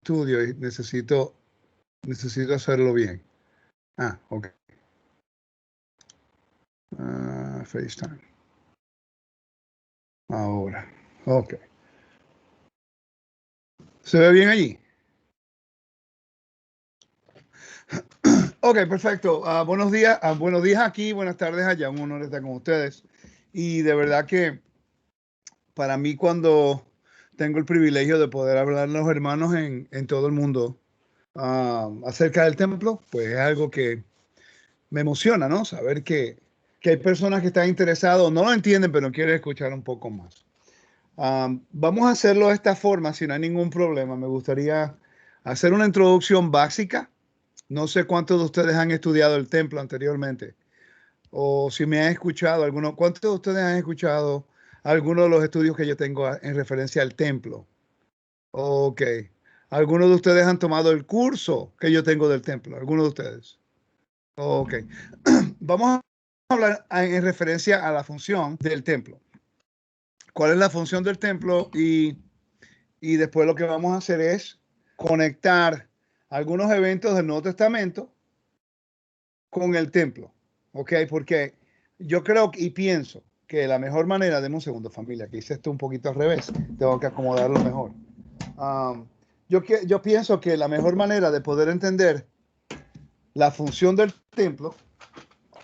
estudio y necesito hacerlo bien. Ok. FaceTime. Ahora. Ok. ¿Se ve bien allí? Ok, perfecto. Buenos días aquí, buenas tardes allá. Un honor estar con ustedes. Y de verdad que para mí, cuando tengo el privilegio de poder hablar a los hermanos en todo el mundo acerca del templo, pues es algo que me emociona, ¿no? Saber que hay personas que están interesadas, no lo entienden, pero quieren escuchar un poco más. Vamos a hacerlo de esta forma, si no hay ningún problema. Me gustaría hacer una introducción básica. No sé cuántos de ustedes han estudiado el templo anteriormente, o si me han escuchado alguno. ¿Cuántos de ustedes han escuchado algunos de los estudios que yo tengo en referencia al templo? Ok. ¿Algunos de ustedes han tomado el curso que yo tengo del templo? ¿Algunos de ustedes? Ok. Vamos a hablar en referencia a la función del templo. ¿Cuál es la función del templo? Y después lo que vamos a hacer es conectar algunos eventos del Nuevo Testamento con el templo. ¿Ok? Porque yo creo y pienso que la mejor manera, de un segundo, familia, que hice esto un poquito al revés, tengo que acomodarlo mejor. Yo pienso que la mejor manera de poder entender la función del templo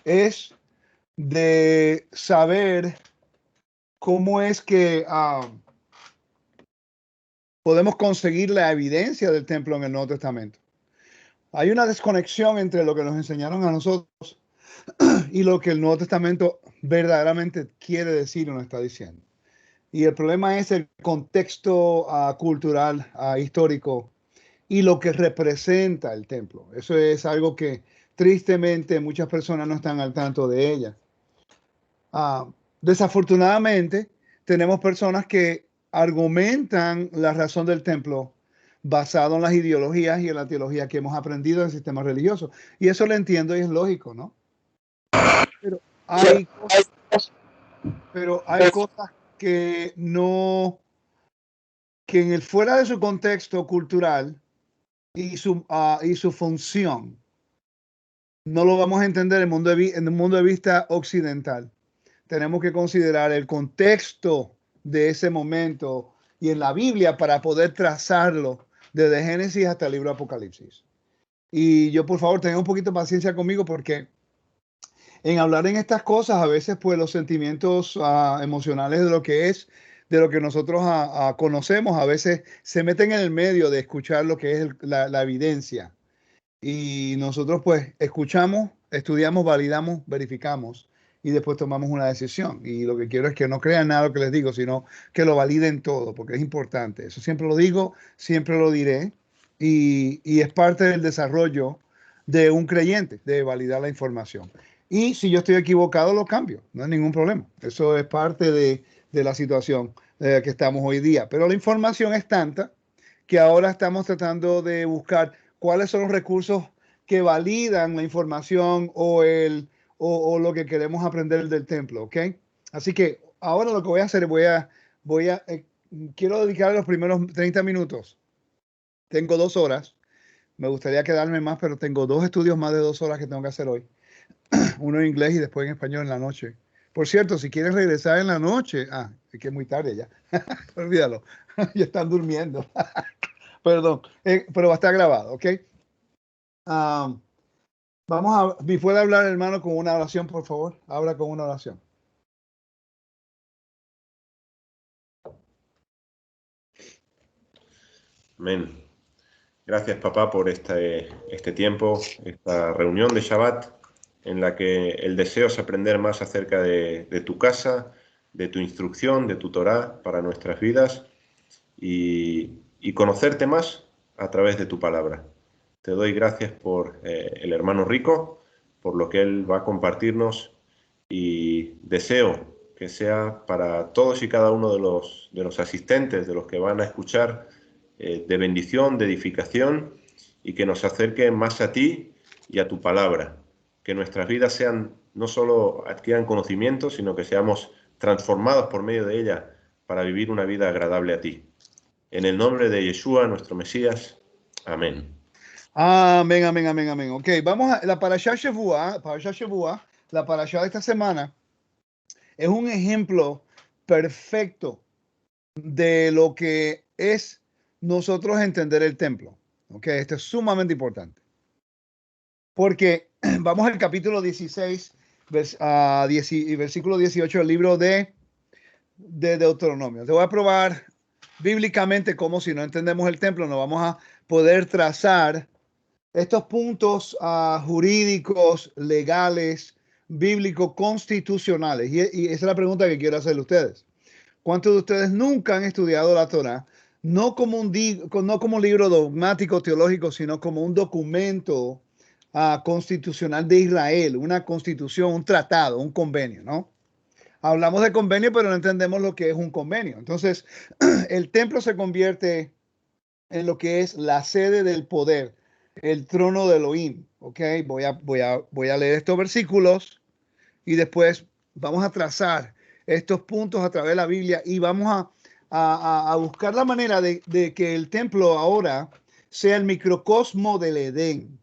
es de saber cómo es que podemos conseguir la evidencia del templo en el Nuevo Testamento. Hay una desconexión entre lo que nos enseñaron a nosotros y lo que el Nuevo Testamento verdaderamente quiere decir o nos está diciendo. Y el problema es el contexto cultural, histórico, y lo que representa el templo. Eso es algo que tristemente muchas personas no están al tanto de ella. Desafortunadamente, tenemos personas que argumentan la razón del templo basado en las ideologías y en la teología que hemos aprendido en el sistema religioso. Y eso lo entiendo y es lógico, ¿no? Pero hay cosas que no, que en el fuera de su contexto cultural y su función, no lo vamos a entender en el mundo de vista occidental. Tenemos que considerar el contexto de ese momento y en la Biblia para poder trazarlo desde Génesis hasta el libro de Apocalipsis. Y yo, por favor, tengan un poquito de paciencia conmigo, porque en hablar en estas cosas, a veces pues los sentimientos emocionales de lo que nosotros conocemos, a veces se meten en el medio de escuchar lo que es la evidencia. Y nosotros pues escuchamos, estudiamos, validamos, verificamos y después tomamos una decisión. Y lo que quiero es que no crean nada de lo que les digo, sino que lo validen todo, porque es importante. Eso siempre lo digo, siempre lo diré. Y es parte del desarrollo de un creyente, de validar la información. Y si yo estoy equivocado, lo cambio. No hay ningún problema. Eso es parte de la situación que estamos hoy día. Pero la información es tanta que ahora estamos tratando de buscar cuáles son los recursos que validan la información o lo que queremos aprender del templo, ¿ok? Así que ahora lo que voy a hacer, quiero dedicar los primeros 30 minutos. Tengo 2 horas. Me gustaría quedarme más, pero tengo 2 estudios más de 2 horas que tengo que hacer hoy. Uno en inglés y después en español en la noche. Por cierto, si quieres regresar en la noche, es que es muy tarde ya. Olvídalo. Ya están durmiendo. Perdón, pero va a estar grabado, ¿ok? ¿Me puede hablar, hermano, con una oración, por favor? Habla con una oración. Amén. Gracias, papá, por este tiempo, esta reunión de Shabbat, en la que el deseo es aprender más acerca de tu casa, de tu instrucción, de tu Torá para nuestras vidas y conocerte más a través de tu palabra. Te doy gracias por el hermano Rico, por lo que él va a compartirnos, y deseo que sea para todos y cada uno de los asistentes, de los que van a escuchar, de bendición, de edificación, y que nos acerque más a ti y a tu palabra. Que nuestras vidas sean, no solo adquieran conocimiento, sino que seamos transformados por medio de ella para vivir una vida agradable a ti. En el nombre de Yeshua, nuestro Mesías. Amén. Amén, amén, amén, amén. Ok, vamos a la Parashá Shavua, la Parashá de esta semana, es un ejemplo perfecto de lo que es nosotros entender el templo. Ok, esto es sumamente importante. Porque vamos al capítulo 16, versículo 18 del libro de Deuteronomio. Te voy a probar bíblicamente cómo si no entendemos el templo no vamos a poder trazar estos puntos jurídicos, legales, bíblicos, constitucionales. Y esa es la pregunta que quiero hacerle a ustedes. ¿Cuántos de ustedes nunca han estudiado la Torá? No como no como un libro dogmático teológico, sino como un documento constitucional de Israel, una constitución, un tratado, un convenio, ¿no? Hablamos de convenio, pero no entendemos lo que es un convenio. Entonces, el templo se convierte en lo que es la sede del poder, el trono de Elohim. ¿Ok? Voy a leer estos versículos y después vamos a trazar estos puntos a través de la Biblia y vamos a buscar la manera de que el templo ahora sea el microcosmo del Edén.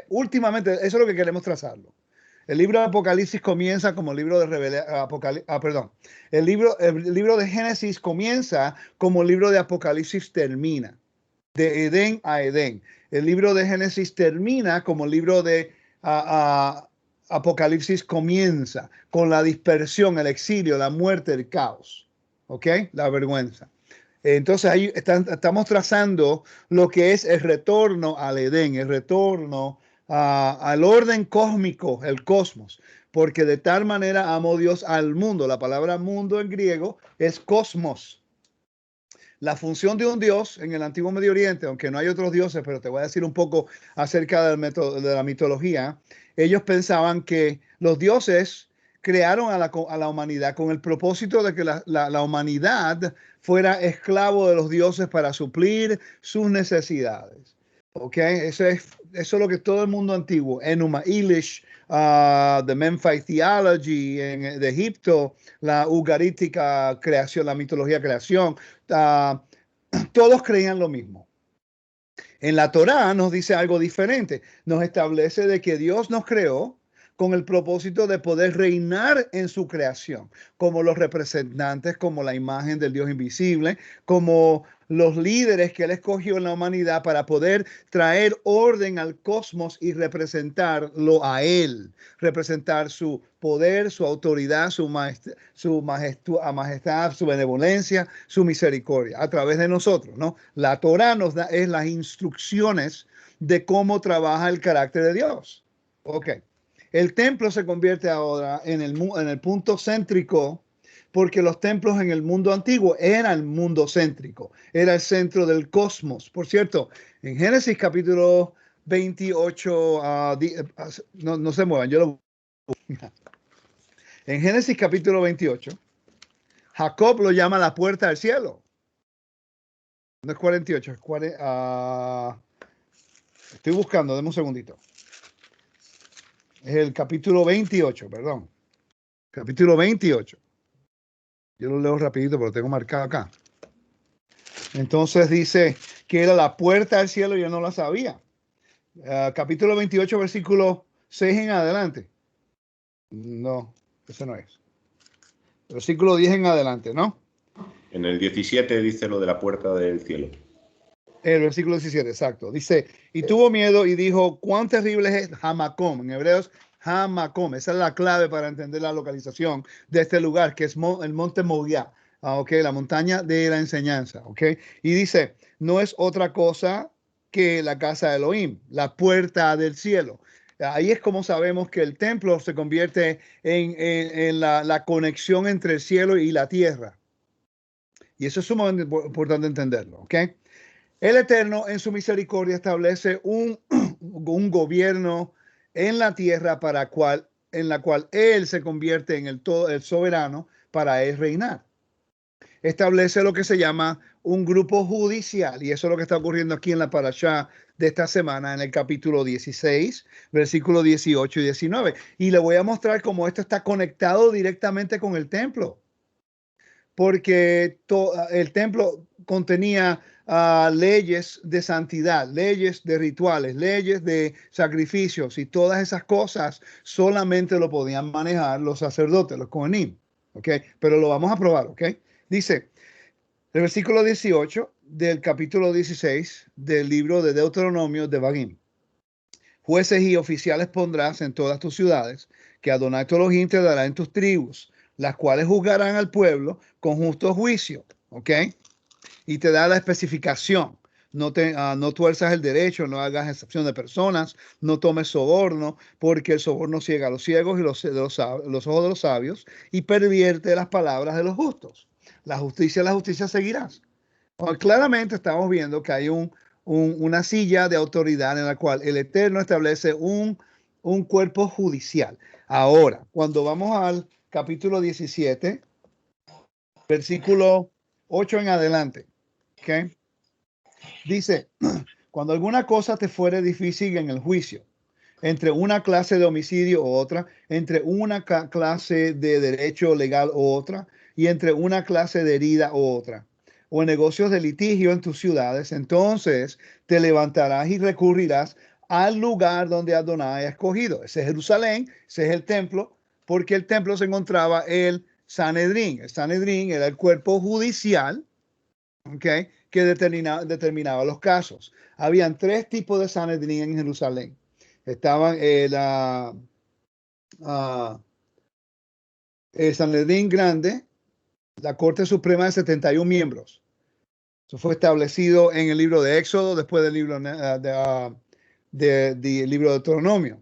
Últimamente, eso es lo que queremos trazarlo. El libro de Apocalipsis comienza como libro de perdón. El libro de Génesis comienza como el libro de Apocalipsis termina. De Edén a Edén. El libro de Génesis termina como el libro de Apocalipsis comienza con la dispersión, el exilio, la muerte, el caos. ¿Ok? La vergüenza. Entonces ahí estamos trazando lo que es el retorno al Edén, el retorno al orden cósmico, el cosmos, porque de tal manera amó Dios al mundo. La palabra mundo en griego es cosmos. La función de un dios en el antiguo Medio Oriente, aunque no hay otros dioses, pero te voy a decir un poco acerca de la mitología, ellos pensaban que los dioses crearon a la humanidad con el propósito de que la humanidad fuera esclavo de los dioses para suplir sus necesidades. ¿Ok? Eso es lo que todo el mundo antiguo, Enuma Elish, the Memphite Theology de Egipto, la ugarítica creación, la mitología creación, todos creían lo mismo. En la Torá nos dice algo diferente. Nos establece de que Dios nos creó con el propósito de poder reinar en su creación, como los representantes, como la imagen del Dios invisible, como los líderes que Él escogió en la humanidad para poder traer orden al cosmos y representarlo a Él, representar su poder, su autoridad, su majestad, su benevolencia, su misericordia a través de nosotros, ¿no? La Torá nos da es las instrucciones de cómo trabaja el carácter de Dios. Ok. El templo se convierte ahora en el punto céntrico porque los templos en el mundo antiguo eran el mundo céntrico, era el centro del cosmos. Por cierto, en Génesis capítulo 28, no se muevan, en Génesis capítulo 28, Jacob lo llama la puerta del cielo. No es 48, es 40. Estoy buscando, deme un segundito. Es el capítulo 28, perdón. Capítulo 28. Yo lo leo rapidito, pero lo tengo marcado acá. Entonces dice que era la puerta del cielo y yo no la sabía. Capítulo 28, versículo 6 en adelante. No, eso no es. Versículo 10 en adelante, ¿no? En el 17 dice lo de la puerta del cielo. El versículo 17, exacto. Dice, y tuvo miedo y dijo, cuán terrible es Hamacom. En hebreos, Hamacom. Esa es la clave para entender la localización de este lugar, que es el monte Moriah. Okay, la montaña de la enseñanza. Okay. Y dice, no es otra cosa que la casa de Elohim, la puerta del cielo. Ahí es como sabemos que el templo se convierte en la conexión entre el cielo y la tierra. Y eso es sumamente importante entenderlo. Okay. El Eterno en su misericordia establece un gobierno en la tierra en la cual Él se convierte en el soberano para Él reinar. Establece lo que se llama un grupo judicial y eso es lo que está ocurriendo aquí en la parashá de esta semana en el capítulo 16, versículos 18 y 19. Y le voy a mostrar cómo esto está conectado directamente con el templo. porque el templo contenía leyes de santidad, leyes de rituales, leyes de sacrificios, y todas esas cosas solamente lo podían manejar los sacerdotes, los Kohanim. ¿Ok? Pero lo vamos a probar. ¿Ok? Dice el versículo 18 del capítulo 16 del libro de Deuteronomio de Vagim. Jueces y oficiales pondrás en todas tus ciudades, que Adonai tu Elohim te dará en tus tribus, las cuales juzgarán al pueblo con justo juicio. ¿Ok? Y te da la especificación. No tuerzas el derecho, no hagas excepción de personas, no tomes soborno, porque el soborno ciega a los ciegos y los ojos de los sabios, y pervierte las palabras de los justos. La justicia seguirás. Bueno, claramente estamos viendo que hay una silla de autoridad en la cual el Eterno establece un cuerpo judicial. Ahora, cuando vamos al capítulo 17, versículo 8 en adelante, ¿ok? Dice, cuando alguna cosa te fuere difícil en el juicio, entre una clase de homicidio u otra, entre una clase de derecho legal u otra, y entre una clase de herida u otra, o en negocios de litigio en tus ciudades, entonces te levantarás y recurrirás al lugar donde Adonai ha escogido. Ese es Jerusalén, ese es el templo, porque el templo se encontraba el Sanedrín. El Sanedrín era el cuerpo judicial, ¿okay?, que determinaba los casos. Habían tres tipos de Sanedrín en Jerusalén. Estaban el Sanedrín grande, la Corte Suprema de 71 miembros. Eso fue establecido en el libro de Éxodo, después del libro del libro de Deuteronomio.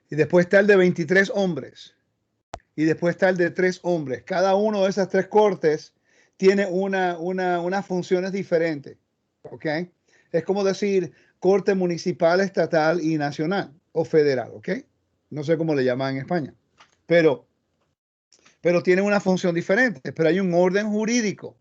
Y después está el de 23 hombres. Y después está el de 3 hombres. Cada uno de esas tres cortes tiene unas funciones diferentes. ¿Ok? Es como decir corte municipal, estatal y nacional o federal. ¿Ok? No sé cómo le llaman en España. Pero tiene una función diferente. Pero hay un orden jurídico.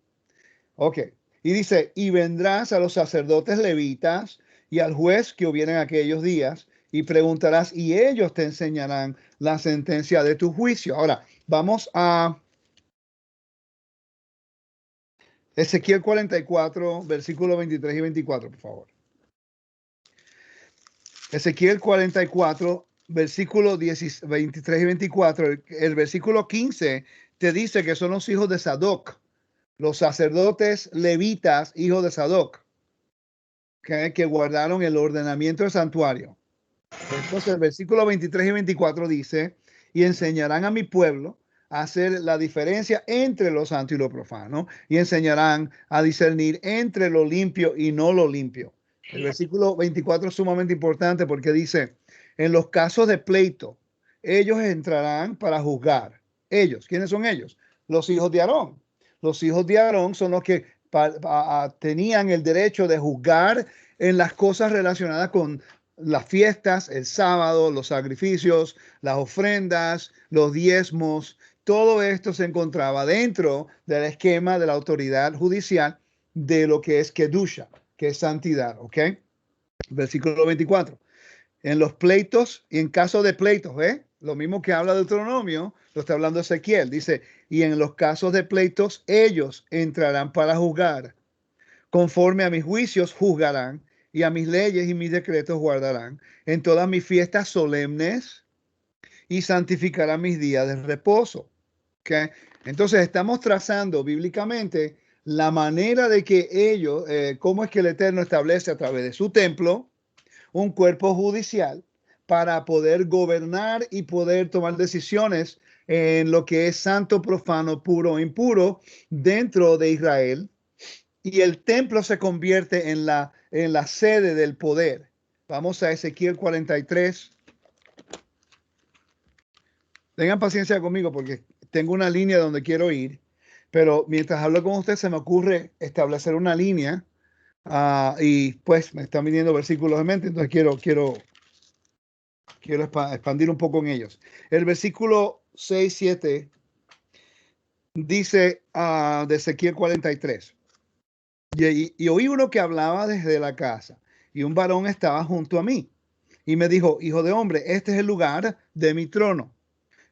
Ok. Y dice, y vendrás a los sacerdotes levitas y al juez que hubiera en aquellos días y preguntarás y ellos te enseñarán la sentencia de tu juicio. Ahora, vamos a Ezequiel 44, versículos 23 y 24, por favor. Ezequiel 44, versículos 23 y 24. El versículo 15 te dice que son los hijos de Sadoc, los sacerdotes levitas, hijos de Sadoc, que guardaron el ordenamiento del santuario. Entonces el versículo 23 y 24 dice, y enseñarán a mi pueblo a hacer la diferencia entre lo santo y lo profano, y enseñarán a discernir entre lo limpio y no lo limpio. El versículo 24 es sumamente importante porque dice, en los casos de pleito, ellos entrarán para juzgar. Ellos, ¿quiénes son ellos? Los hijos de Aarón. Los hijos de Aarón son los que tenían el derecho de juzgar en las cosas relacionadas con las fiestas, el sábado, los sacrificios, las ofrendas, los diezmos. Todo esto se encontraba dentro del esquema de la autoridad judicial de lo que es Kedusha, que es santidad. ¿Ok? Versículo 24. En los pleitos y en caso de pleitos, lo mismo que habla de Deuteronomio, lo está hablando Ezequiel. Dice, y en los casos de pleitos, ellos entrarán para juzgar. Conforme a mis juicios juzgarán, y a mis leyes y mis decretos guardarán en todas mis fiestas solemnes y santificarán mis días de reposo. ¿Okay? Entonces estamos trazando bíblicamente la manera de que ellos, cómo es que el Eterno establece a través de su templo un cuerpo judicial para poder gobernar y poder tomar decisiones en lo que es santo, profano, puro, impuro dentro de Israel. Y el templo se convierte en la sede del poder. Vamos a Ezequiel 43. Tengan paciencia conmigo porque tengo una línea donde quiero ir, pero mientras hablo con usted se me ocurre establecer una línea y pues me están viniendo versículos en mente, entonces quiero expandir un poco en ellos. El versículo 6, 7 dice de Ezequiel 43. Y oí uno que hablaba desde la casa, y un varón estaba junto a mí, y me dijo, hijo de hombre, este es el lugar de mi trono,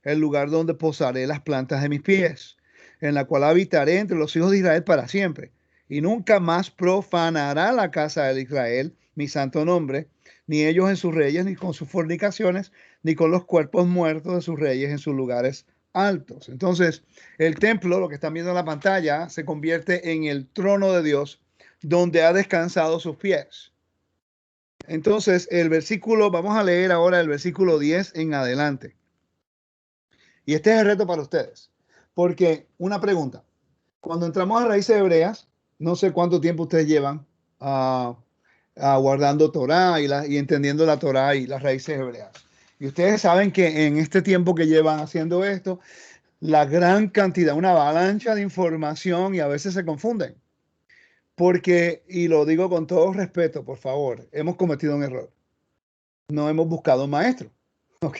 el lugar donde posaré las plantas de mis pies. en la cual habitaré entre los hijos de Israel para siempre. Y nunca más profanará la casa de Israel mi santo nombre, ni ellos en sus reyes, ni con sus fornicaciones, ni con los cuerpos muertos de sus reyes en sus lugares altos. Entonces, el templo, lo que están viendo en la pantalla, se convierte en el trono de Dios, donde ha descansado sus pies. Entonces, el versículo, vamos a leer ahora el versículo 10 en adelante. Y este es el reto para ustedes. Porque, una pregunta, cuando entramos a raíces hebreas, no sé cuánto tiempo ustedes llevan guardando Torah y entendiendo la Torah y las raíces hebreas. Y ustedes saben que en este tiempo que llevan haciendo esto, la gran cantidad, una avalancha de información y a veces se confunden. Porque, y lo digo con todo respeto, por favor, hemos cometido un error. No hemos buscado un maestro. ¿Ok?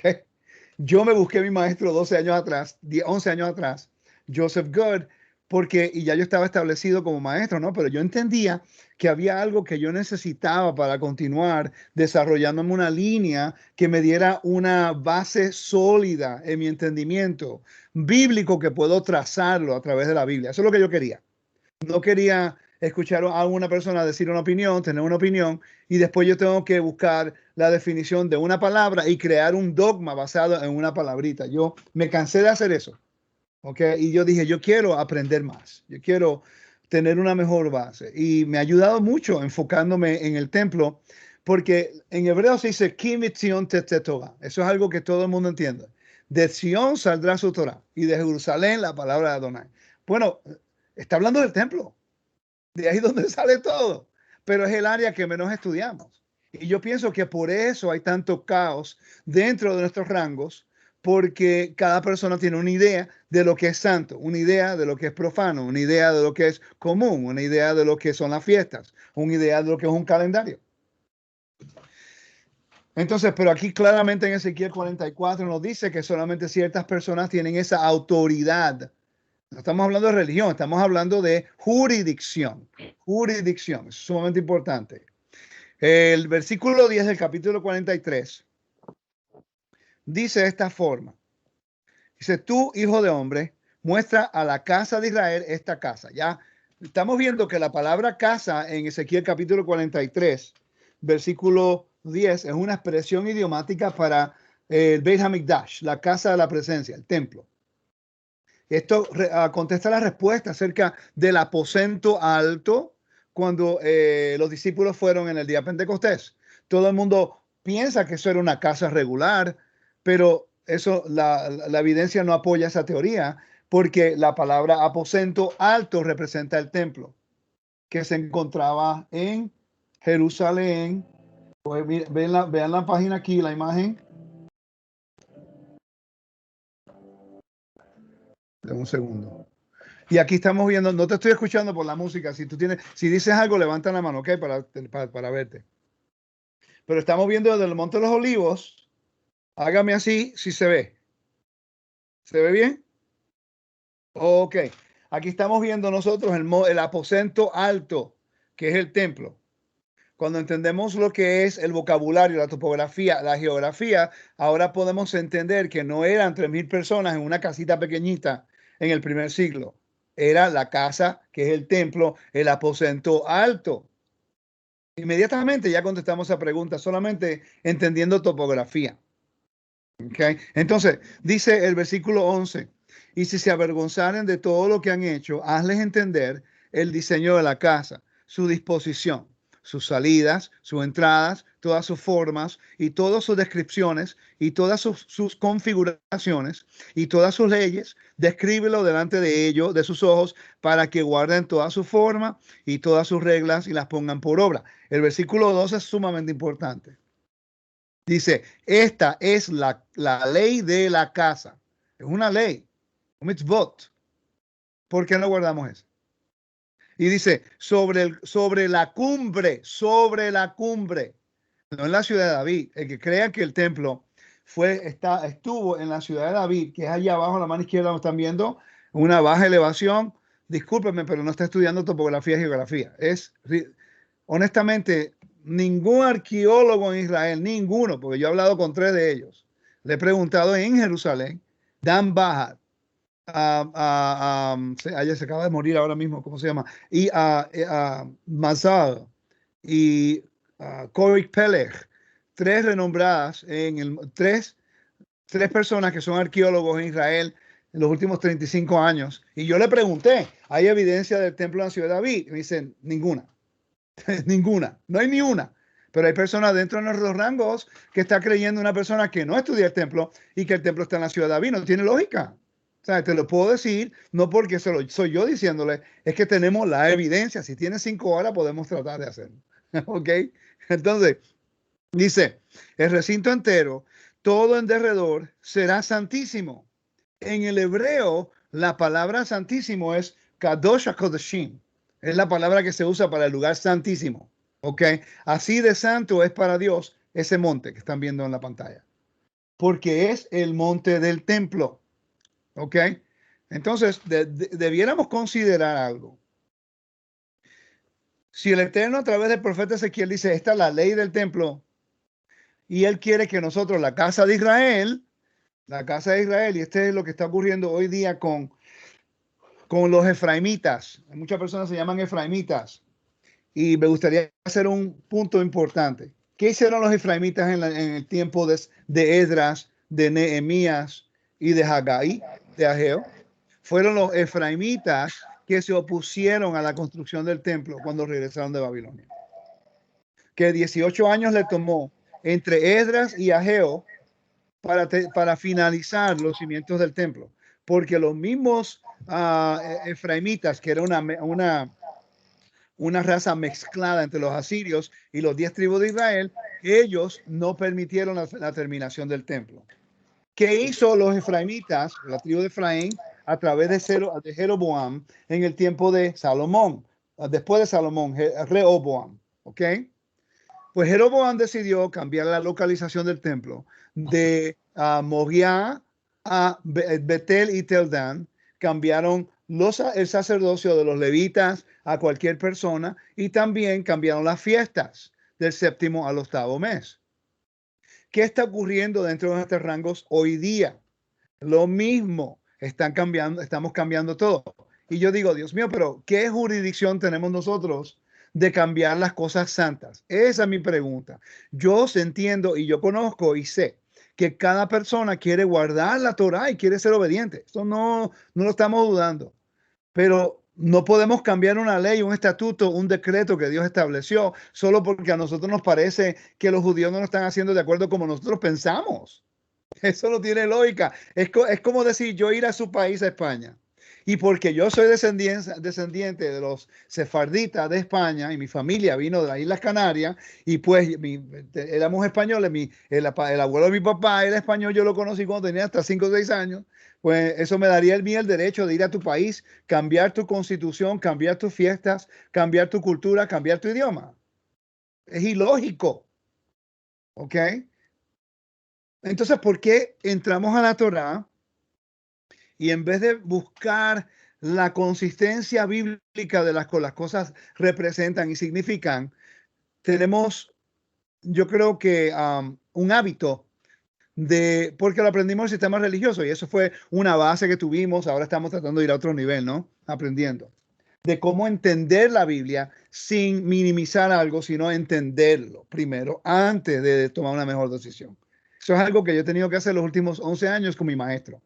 Yo me busqué mi maestro 12 años atrás, 11 años atrás, Joseph Good, porque, y ya yo estaba establecido como maestro, ¿no? Pero yo entendía que había algo que yo necesitaba para continuar desarrollándome una línea que me diera una base sólida en mi entendimiento bíblico que puedo trazarlo a través de la Biblia. Eso es lo que yo quería. No quería escuchar a una persona decir una opinión, tener una opinión, y después yo tengo que buscar la definición de una palabra y crear un dogma basado en una palabrita. Yo me cansé de hacer eso, ¿ok? Y yo dije, yo quiero aprender más, yo quiero tener una mejor base. Y me ha ayudado mucho enfocándome en el templo, porque en hebreo se dice, Ki mitzion tetzeh Torah. Eso es algo que todo el mundo entiende. De Sion saldrá su Torah, y de Jerusalén la palabra de Adonai. Bueno, está hablando del templo. De ahí donde sale todo. Pero es el área que menos estudiamos. Y yo pienso que por eso hay tanto caos dentro de nuestros rangos, porque cada persona tiene una idea de lo que es santo, una idea de lo que es profano, una idea de lo que es común, una idea de lo que son las fiestas, una idea de lo que es un calendario. Entonces, pero aquí claramente en Ezequiel 44 nos dice que solamente ciertas personas tienen esa autoridad. No estamos hablando de religión, estamos hablando de jurisdicción. Jurisdicción, es sumamente importante. El versículo 10 del capítulo 43 dice de esta forma. Dice, tú, hijo de hombre, muestra a la casa de Israel esta casa. Ya estamos viendo que la palabra casa en Ezequiel capítulo 43, versículo 10, es una expresión idiomática para el Beit HaMikdash, la casa de la presencia, el templo. Esto contesta la respuesta acerca del aposento alto cuando los discípulos fueron en el día de Pentecostés. Todo el mundo piensa que eso era una casa regular, pero eso, la evidencia no apoya esa teoría, porque la palabra aposento alto representa el templo que se encontraba en Jerusalén. Pues, vean la página aquí, la imagen. De un segundo. Y aquí estamos viendo, no te estoy escuchando por la música. Si dices algo, levanta la mano, ¿ok? Para verte. Pero estamos viendo desde el Monte de los Olivos. Hágame así si se ve. ¿Se ve bien? Ok. Aquí estamos viendo nosotros el aposento alto, que es el templo. Cuando entendemos lo que es el vocabulario, la topografía, la geografía, ahora podemos entender que no eran 3,000 personas en una casita pequeñita en el primer siglo. Era la casa, que es el templo, el aposento alto. Inmediatamente ya contestamos esa pregunta, solamente entendiendo topografía. ¿Okay? Entonces, dice el versículo 11, y si se avergonzaren de todo lo que han hecho, hazles entender el diseño de la casa, su disposición, sus salidas, sus entradas, todas sus formas y todas sus descripciones y todas sus configuraciones y todas sus leyes, descríbelo delante de ellos, de sus ojos, para que guarden toda su forma y todas sus reglas y las pongan por obra. El versículo 12 es sumamente importante. Dice, esta es la ley de la casa. Es una ley, un mitzvot. ¿Por qué no guardamos eso? Y dice, sobre la cumbre, no en la ciudad de David. El que crea que el templo estuvo en la ciudad de David, que es allá abajo, a la mano izquierda, lo están viendo, una baja elevación. Discúlpenme, pero no está estudiando topografía y geografía. Honestamente, ningún arqueólogo en Israel, ninguno, porque yo he hablado con 3 de ellos, le he preguntado en Jerusalén, Dan Bahar, ella se acaba de morir ahora mismo, ¿cómo se llama? Y Mazar y Corey Pelech, tres renombradas tres personas que son arqueólogos en Israel en los últimos 35 años. Y yo le pregunté, ¿hay evidencia del templo de la ciudad de David? Y me dicen, ninguna, ninguna, no hay ni una. Pero hay personas dentro de nuestros rangos que está creyendo una persona que no estudia el templo y que el templo está en la ciudad de David. No tiene lógica. O sea, te lo puedo decir, no porque soy yo diciéndole, es que tenemos la evidencia. Si tienes 5 horas, podemos tratar de hacerlo. ¿Ok? Entonces, dice, el recinto entero, todo en derredor, será santísimo. En el hebreo, la palabra santísimo es Kadosh HaKodashim. Es la palabra que se usa para el lugar santísimo. ¿Ok? Así de santo es para Dios ese monte que están viendo en la pantalla. Porque es el monte del templo. ¿Ok? Entonces, debiéramos considerar algo. Si el Eterno a través del profeta Ezequiel dice, esta es la ley del templo, y él quiere que nosotros, la casa de Israel, y este es lo que está ocurriendo hoy día con los efraimitas. Muchas personas se llaman efraimitas. Y me gustaría hacer un punto importante. ¿Qué hicieron los efraimitas en el tiempo de Esdras, de Nehemías y de Haggai, de Ageo? Fueron los efraimitas que se opusieron a la construcción del templo cuando regresaron de Babilonia. Que 18 años le tomó entre Esdras y Ageo para finalizar los cimientos del templo. Porque los mismos efraimitas, que era una raza mezclada entre los asirios y los 10 tribus de Israel, ellos no permitieron la terminación del templo. ¿Qué hizo los efraimitas, la tribu de Efraín, a través de Jeroboam en el tiempo de Salomón? Después de Salomón, Rehoboam, ¿ok? Pues Jeroboam decidió cambiar la localización del templo de Moriah a Betel y Teldán. Cambiaron el sacerdocio de los levitas a cualquier persona y también cambiaron las fiestas del séptimo al octavo mes. ¿Qué está ocurriendo dentro de nuestros rangos hoy día? Lo mismo, estamos cambiando todo. Y yo digo, Dios mío, pero ¿qué jurisdicción tenemos nosotros de cambiar las cosas santas? Esa es mi pregunta. Yo entiendo y yo conozco y sé que cada persona quiere guardar la Torá y quiere ser obediente. Esto no lo estamos dudando. Pero no podemos cambiar una ley, un estatuto, un decreto que Dios estableció solo porque a nosotros nos parece que los judíos no lo están haciendo de acuerdo como nosotros pensamos. Eso no tiene lógica. Es como decir yo ir a su país, a España. Y porque yo soy descendiente de los sefarditas de España y mi familia vino de las Islas Canarias y pues éramos españoles, el abuelo de mi papá era español, yo lo conocí cuando tenía hasta 5 o 6 años, pues eso me daría el derecho de ir a tu país, cambiar tu constitución, cambiar tus fiestas, cambiar tu cultura, cambiar tu idioma. Es ilógico. ¿Ok? Entonces, ¿por qué entramos a la Torá y en vez de buscar la consistencia bíblica de las cosas representan y significan, tenemos, yo creo que un hábito porque lo aprendimos en el sistema religioso y eso fue una base que tuvimos, ahora estamos tratando de ir a otro nivel, ¿no? Aprendiendo de cómo entender la Biblia sin minimizar algo, sino entenderlo primero antes de tomar una mejor decisión. Eso es algo que yo he tenido que hacer los últimos 11 años con mi maestro.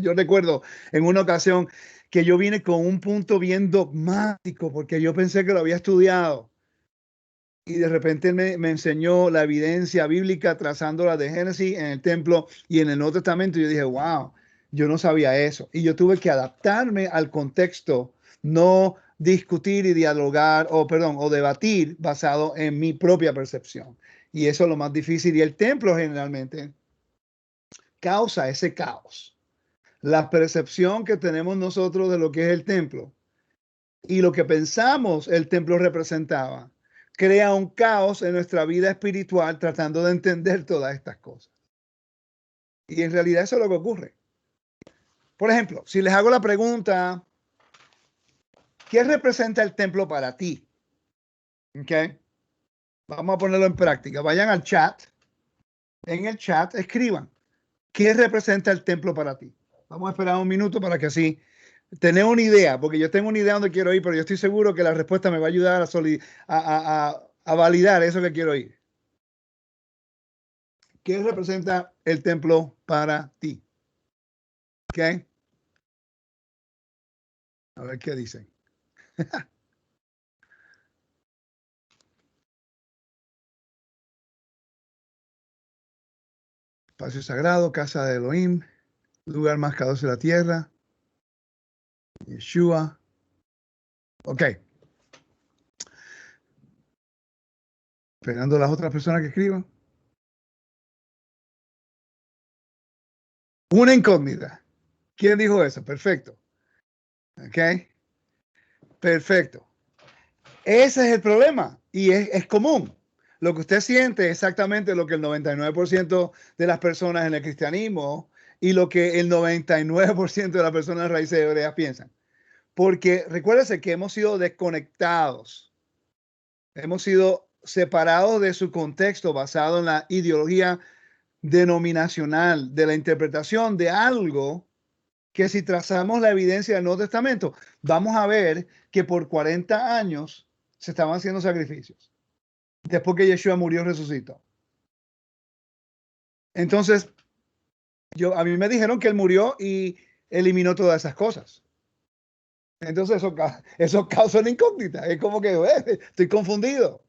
Yo recuerdo en una ocasión que yo vine con un punto bien dogmático porque yo pensé que lo había estudiado y de repente me enseñó la evidencia bíblica trazándola de Génesis en el templo y en el Nuevo Testamento. Y yo dije, wow, yo no sabía eso. Y yo tuve que adaptarme al contexto, no discutir y dialogar o debatir basado en mi propia percepción. Y eso es lo más difícil. Y el templo generalmente causa ese caos. La percepción que tenemos nosotros de lo que es el templo y lo que pensamos el templo representaba crea un caos en nuestra vida espiritual tratando de entender todas estas cosas. Y en realidad eso es lo que ocurre. Por ejemplo, si les hago la pregunta, ¿qué representa el templo para ti? ¿Ok? Vamos a ponerlo en práctica. Vayan al chat. En el chat escriban, ¿qué representa el templo para ti? Vamos a esperar un minuto para que así tener una idea, porque yo tengo una idea donde quiero ir, pero yo estoy seguro que la respuesta me va a ayudar a validar eso que quiero ir. ¿Qué representa el templo para ti? ¿Ok? A ver qué dicen. Espacio sagrado, casa de Elohim, lugar más cadoso de la tierra, Yeshua. Ok. Esperando a las otras personas que escriban. Una incógnita. ¿Quién dijo eso? Perfecto. Ok. Perfecto. Ese es el problema y es común. Lo que usted siente es exactamente lo que el 99% de las personas en el cristianismo y lo que el 99% de las personas en raíces hebreas piensan. Porque recuérdese que hemos sido desconectados, hemos sido separados de su contexto basado en la ideología denominacional, de la interpretación de algo que si trazamos la evidencia del Nuevo Testamento, vamos a ver que por 40 años se estaban haciendo sacrificios. Después que Yeshua murió, resucitó. Entonces, a mí me dijeron que él murió y eliminó todas esas cosas. Entonces, eso causa una incógnita. Es como que estoy confundido.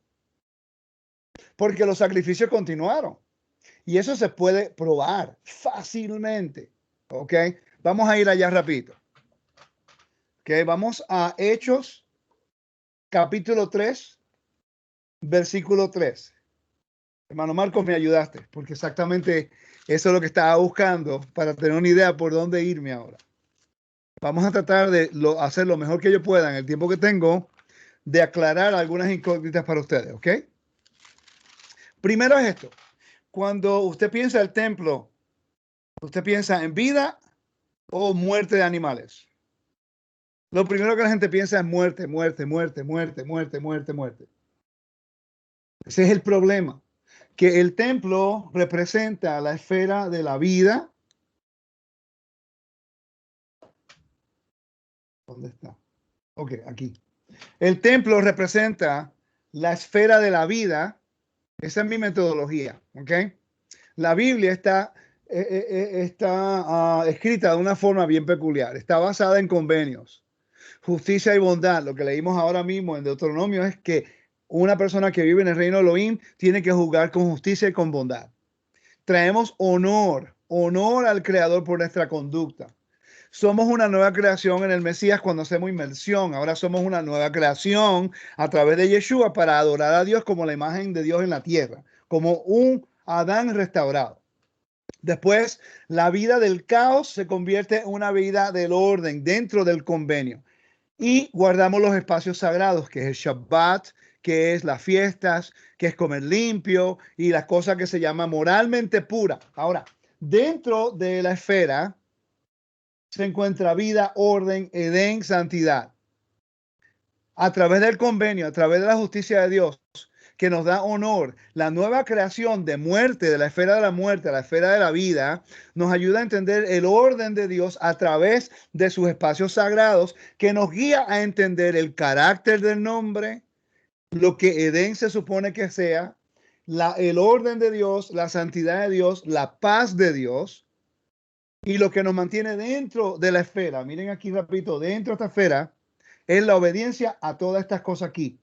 Porque los sacrificios continuaron. Y eso se puede probar fácilmente. ¿Ok? Vamos a ir allá rapidito. ¿Ok? Vamos a Hechos, capítulo 3, versículo 3. Hermano Marcos, me ayudaste, porque exactamente eso es lo que estaba buscando para tener una idea por dónde irme ahora. Vamos a tratar de hacer lo mejor que yo pueda en el tiempo que tengo de aclarar algunas incógnitas para ustedes, ¿ok? Primero es esto. Cuando usted piensa el templo, ¿usted piensa en vida o muerte de animales? Lo primero que la gente piensa es muerte, muerte, muerte, muerte, muerte, muerte, muerte. Ese es el problema, que el templo representa la esfera de la vida. ¿Dónde está? Ok, aquí. El templo representa la esfera de la vida. Esa es mi metodología, ¿ok? La Biblia está escrita de una forma bien peculiar. Está basada en convenios. Justicia y bondad. Lo que leímos ahora mismo en Deuteronomio es que una persona que vive en el reino de Elohim tiene que juzgar con justicia y con bondad. Traemos honor al Creador por nuestra conducta. Somos una nueva creación en el Mesías cuando hacemos inmersión. Ahora somos una nueva creación a través de Yeshua para adorar a Dios como la imagen de Dios en la tierra, como un Adán restaurado. Después, la vida del caos se convierte en una vida del orden dentro del convenio. Y guardamos los espacios sagrados, que es el Shabbat, que es las fiestas, que es comer limpio y las cosas que se llaman moralmente pura. Ahora, dentro de la esfera se encuentra vida, orden, Edén, santidad. A través del convenio, a través de la justicia de Dios, que nos da honor, la nueva creación de muerte, de la esfera de la muerte a la esfera de la vida, nos ayuda a entender el orden de Dios a través de sus espacios sagrados, que nos guía a entender el carácter del nombre, lo que Edén se supone que sea, el orden de Dios, la santidad de Dios, la paz de Dios, y lo que nos mantiene dentro de la esfera, miren aquí repito, dentro de esta esfera, es la obediencia a todas estas cosas aquí.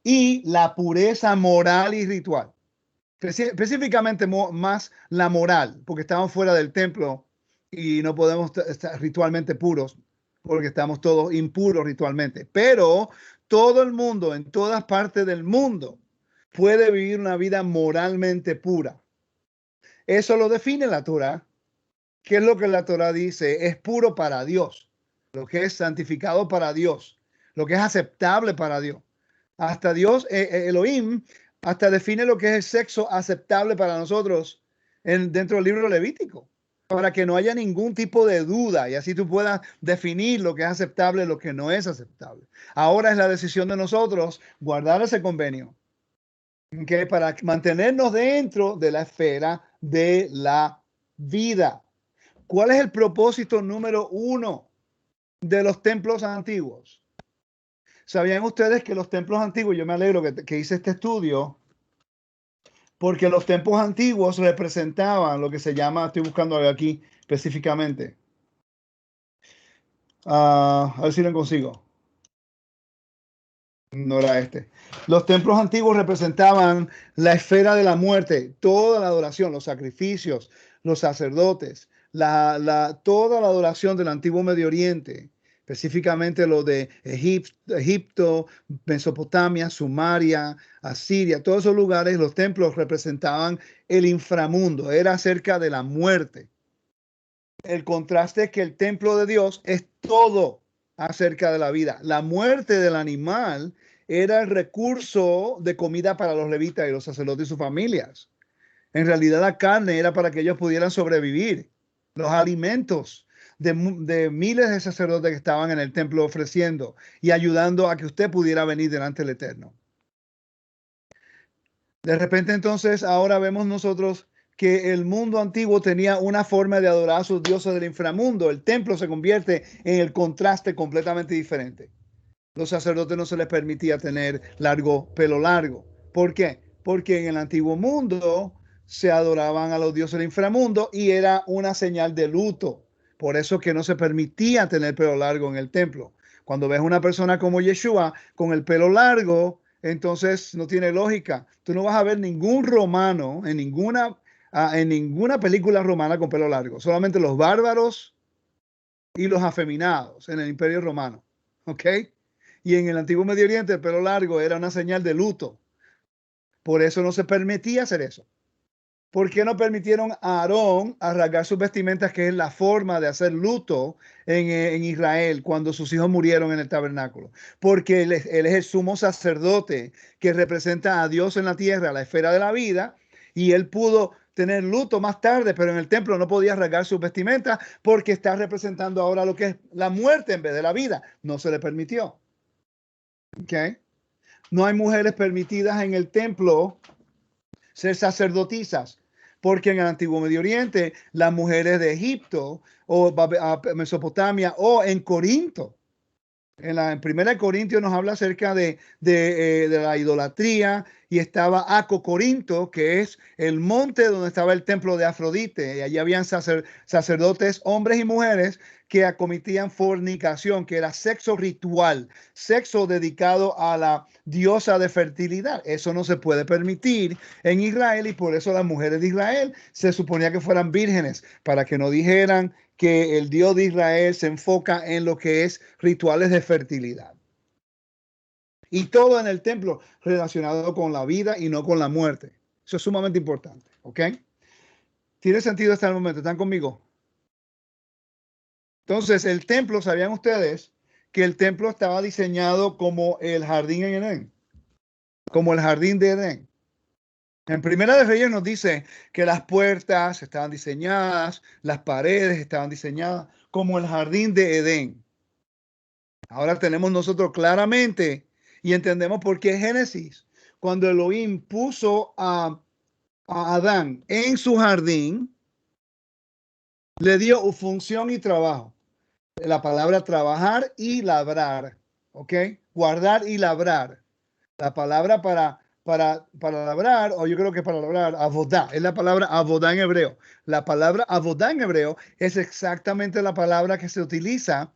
Y la pureza moral y ritual. Específicamente más la moral, porque estamos fuera del templo y no podemos estar ritualmente puros, porque estamos todos impuros ritualmente. Pero todo el mundo, en todas partes del mundo, puede vivir una vida moralmente pura. Eso lo define la Torah. ¿Qué es lo que la Torah dice? Es puro para Dios, lo que es santificado para Dios, lo que es aceptable para Dios. Hasta Dios, Elohim, hasta define lo que es el sexo aceptable para nosotros dentro del libro Levítico, para que no haya ningún tipo de duda y así tú puedas definir lo que es aceptable y lo que no es aceptable. Ahora es la decisión de nosotros guardar ese convenio, ¿okay? Para mantenernos dentro de la esfera de la vida. ¿Cuál es el propósito número uno de los templos antiguos? ¿Sabían ustedes que los templos antiguos, yo me alegro que hice este estudio, porque los templos antiguos representaban lo que se llama, estoy buscando algo aquí específicamente, a ver si lo consigo. No era este. Los templos antiguos representaban la esfera de la muerte, toda la adoración, los sacrificios, los sacerdotes, toda la adoración del antiguo Medio Oriente, específicamente lo de Egipto, Mesopotamia, Sumeria, Asiria, todos esos lugares, los templos representaban el inframundo, era acerca de la muerte. El contraste es que el templo de Dios es todo acerca de la vida. La muerte del animal era el recurso de comida para los levitas y los sacerdotes y sus familias. En realidad la carne era para que ellos pudieran sobrevivir. Los alimentos de miles de sacerdotes que estaban en el templo ofreciendo y ayudando a que usted pudiera venir delante del Eterno. De repente entonces ahora vemos nosotros que el mundo antiguo tenía una forma de adorar a sus dioses del inframundo. El templo se convierte en el contraste completamente diferente. Los sacerdotes no se les permitía tener pelo largo. ¿Por qué? Porque en el antiguo mundo se adoraban a los dioses del inframundo y era una señal de luto. Por eso que no se permitía tener pelo largo en el templo. Cuando ves una persona como Yeshua con el pelo largo, entonces no tiene lógica. Tú no vas a ver ningún romano en ninguna película romana con pelo largo. Solamente los bárbaros y los afeminados en el Imperio Romano. ¿Ok? Y en el antiguo Medio Oriente el pelo largo era una señal de luto. Por eso no se permitía hacer eso. ¿Por qué no permitieron a Aarón a rasgar sus vestimentas, que es la forma de hacer luto en Israel cuando sus hijos murieron en el tabernáculo? Porque él es el sumo sacerdote que representa a Dios en la tierra, la esfera de la vida, y él pudo tener luto más tarde, pero en el templo no podía rasgar sus vestimentas porque está representando ahora lo que es la muerte en vez de la vida. No se le permitió. ¿Okay? No hay mujeres permitidas en el templo ser sacerdotisas, porque en el antiguo Medio Oriente las mujeres de Egipto o Mesopotamia o en Corinto, en primera de Corintios nos habla acerca de la idolatría, y estaba Corinto, que es el monte donde estaba el templo de Afrodite, y allí habían sacerdotes, hombres y mujeres, que acometían fornicación, que era sexo ritual, sexo dedicado a la diosa de fertilidad. Eso no se puede permitir en Israel, y por eso las mujeres de Israel se suponía que fueran vírgenes, para que no dijeran que el Dios de Israel se enfoca en lo que es rituales de fertilidad. Y todo en el templo relacionado con la vida y no con la muerte. Eso es sumamente importante. ¿Ok? ¿Tiene sentido hasta el momento? ¿Están conmigo? Entonces, el templo, ¿sabían ustedes que el templo estaba diseñado como el jardín en Edén? Como el jardín de Edén. En Primera de Reyes nos dice que las puertas estaban diseñadas, las paredes estaban diseñadas como el jardín de Edén. Ahora tenemos nosotros claramente y entendemos por qué Génesis, cuando Elohim puso a Adán en su jardín, le dio función y trabajo. La palabra trabajar y labrar, ¿ok? Guardar y labrar. La palabra para labrar, o yo creo que para labrar, avodá, es la palabra avodá en hebreo. La palabra avodá en hebreo es exactamente la palabra que se utiliza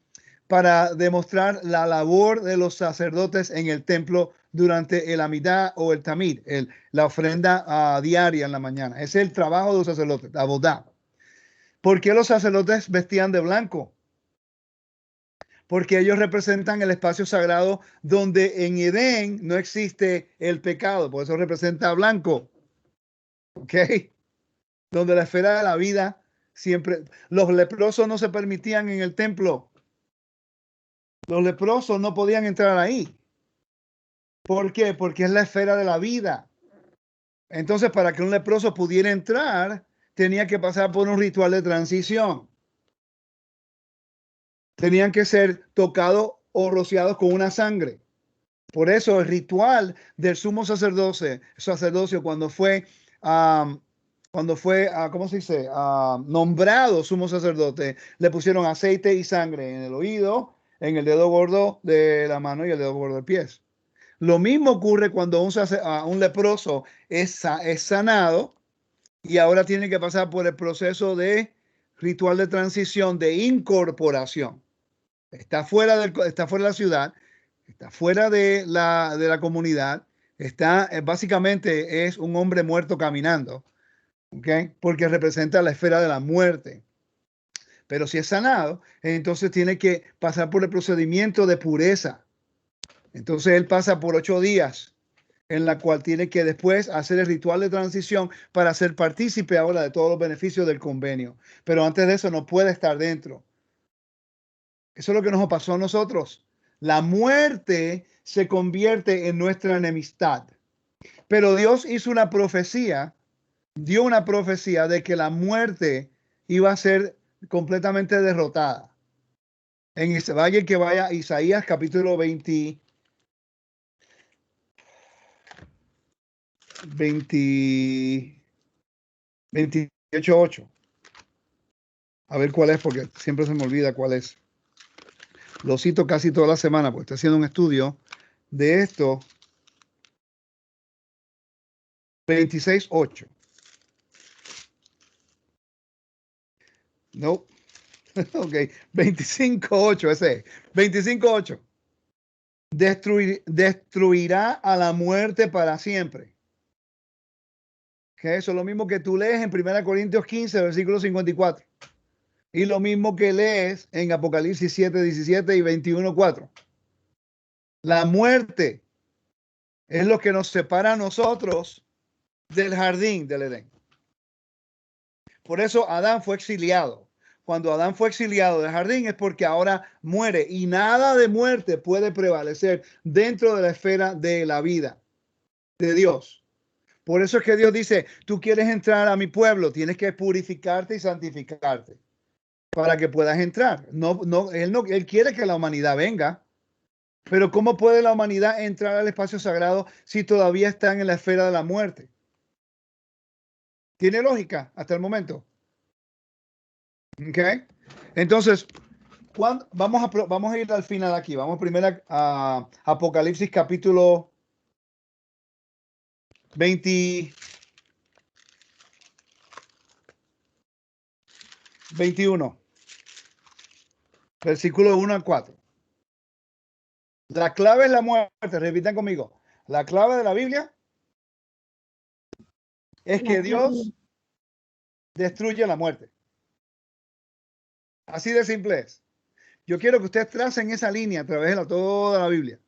para demostrar la labor de los sacerdotes en el templo durante el Amidá o el Tamid, la ofrenda diaria en la mañana. Ese es el trabajo de los sacerdotes, avodá. ¿Por qué los sacerdotes vestían de blanco? Porque ellos representan el espacio sagrado donde en Edén no existe el pecado, por eso representa blanco. ¿Ok? Donde la esfera de la vida siempre... Los leprosos no se permitían en el templo. Los leprosos no podían entrar ahí. ¿Por qué? Porque es la esfera de la vida. Entonces, para que un leproso pudiera entrar, tenía que pasar por un ritual de transición. Tenían que ser tocados o rociados con una sangre. Por eso el ritual del sumo sacerdocio cuando fue cuando fue, ¿cómo se dice? Nombrado sumo sacerdote, le pusieron aceite y sangre en el oído, en el dedo gordo de la mano y el dedo gordo del pie. Lo mismo ocurre cuando un leproso es sanado y ahora tiene que pasar por el proceso de ritual de transición, de incorporación. Está fuera de la ciudad, está fuera de la comunidad, básicamente es un hombre muerto caminando, ¿ok? Porque representa la esfera de la muerte. Pero si es sanado, entonces tiene que pasar por el procedimiento de pureza. Entonces él pasa por 8 días en la cual tiene que después hacer el ritual de transición para ser partícipe ahora de todos los beneficios del convenio. Pero antes de eso no puede estar dentro. Eso es lo que nos pasó a nosotros. La muerte se convierte en nuestra enemistad. Pero Dios hizo una profecía, dio una profecía de que la muerte iba a ser completamente derrotada. En Isaías, que vaya a Isaías capítulo 28, 8. A ver cuál es, porque siempre se me olvida cuál es. Lo cito casi toda la semana, porque estoy haciendo un estudio de esto. 26:8. No. Ok. 25:8, ese. 25:8. Destruirá a la muerte para siempre. Que eso es lo mismo que tú lees en 1 Corintios 15, versículo 54. Y lo mismo que lees en Apocalipsis 7, 17 y 21:4. La muerte es lo que nos separa a nosotros del jardín del Edén. Por eso Adán fue exiliado. Cuando Adán fue exiliado del jardín es porque ahora muere y nada de muerte puede prevalecer dentro de la esfera de la vida de Dios. Por eso es que Dios dice, tú quieres entrar a mi pueblo, tienes que purificarte y santificarte para que puedas entrar. Él quiere que la humanidad venga, pero ¿cómo puede la humanidad entrar al espacio sagrado si todavía están en la esfera de la muerte? ¿Tiene lógica hasta el momento? ¿Ok? Entonces, vamos a ir al final aquí. Vamos primero a Apocalipsis capítulo 21, versículo 1 al 4. La clave es la muerte. Repitan conmigo. La clave de la Biblia es que Dios destruye la muerte. Así de simple es. Yo quiero que ustedes tracen esa línea a través de toda la Biblia.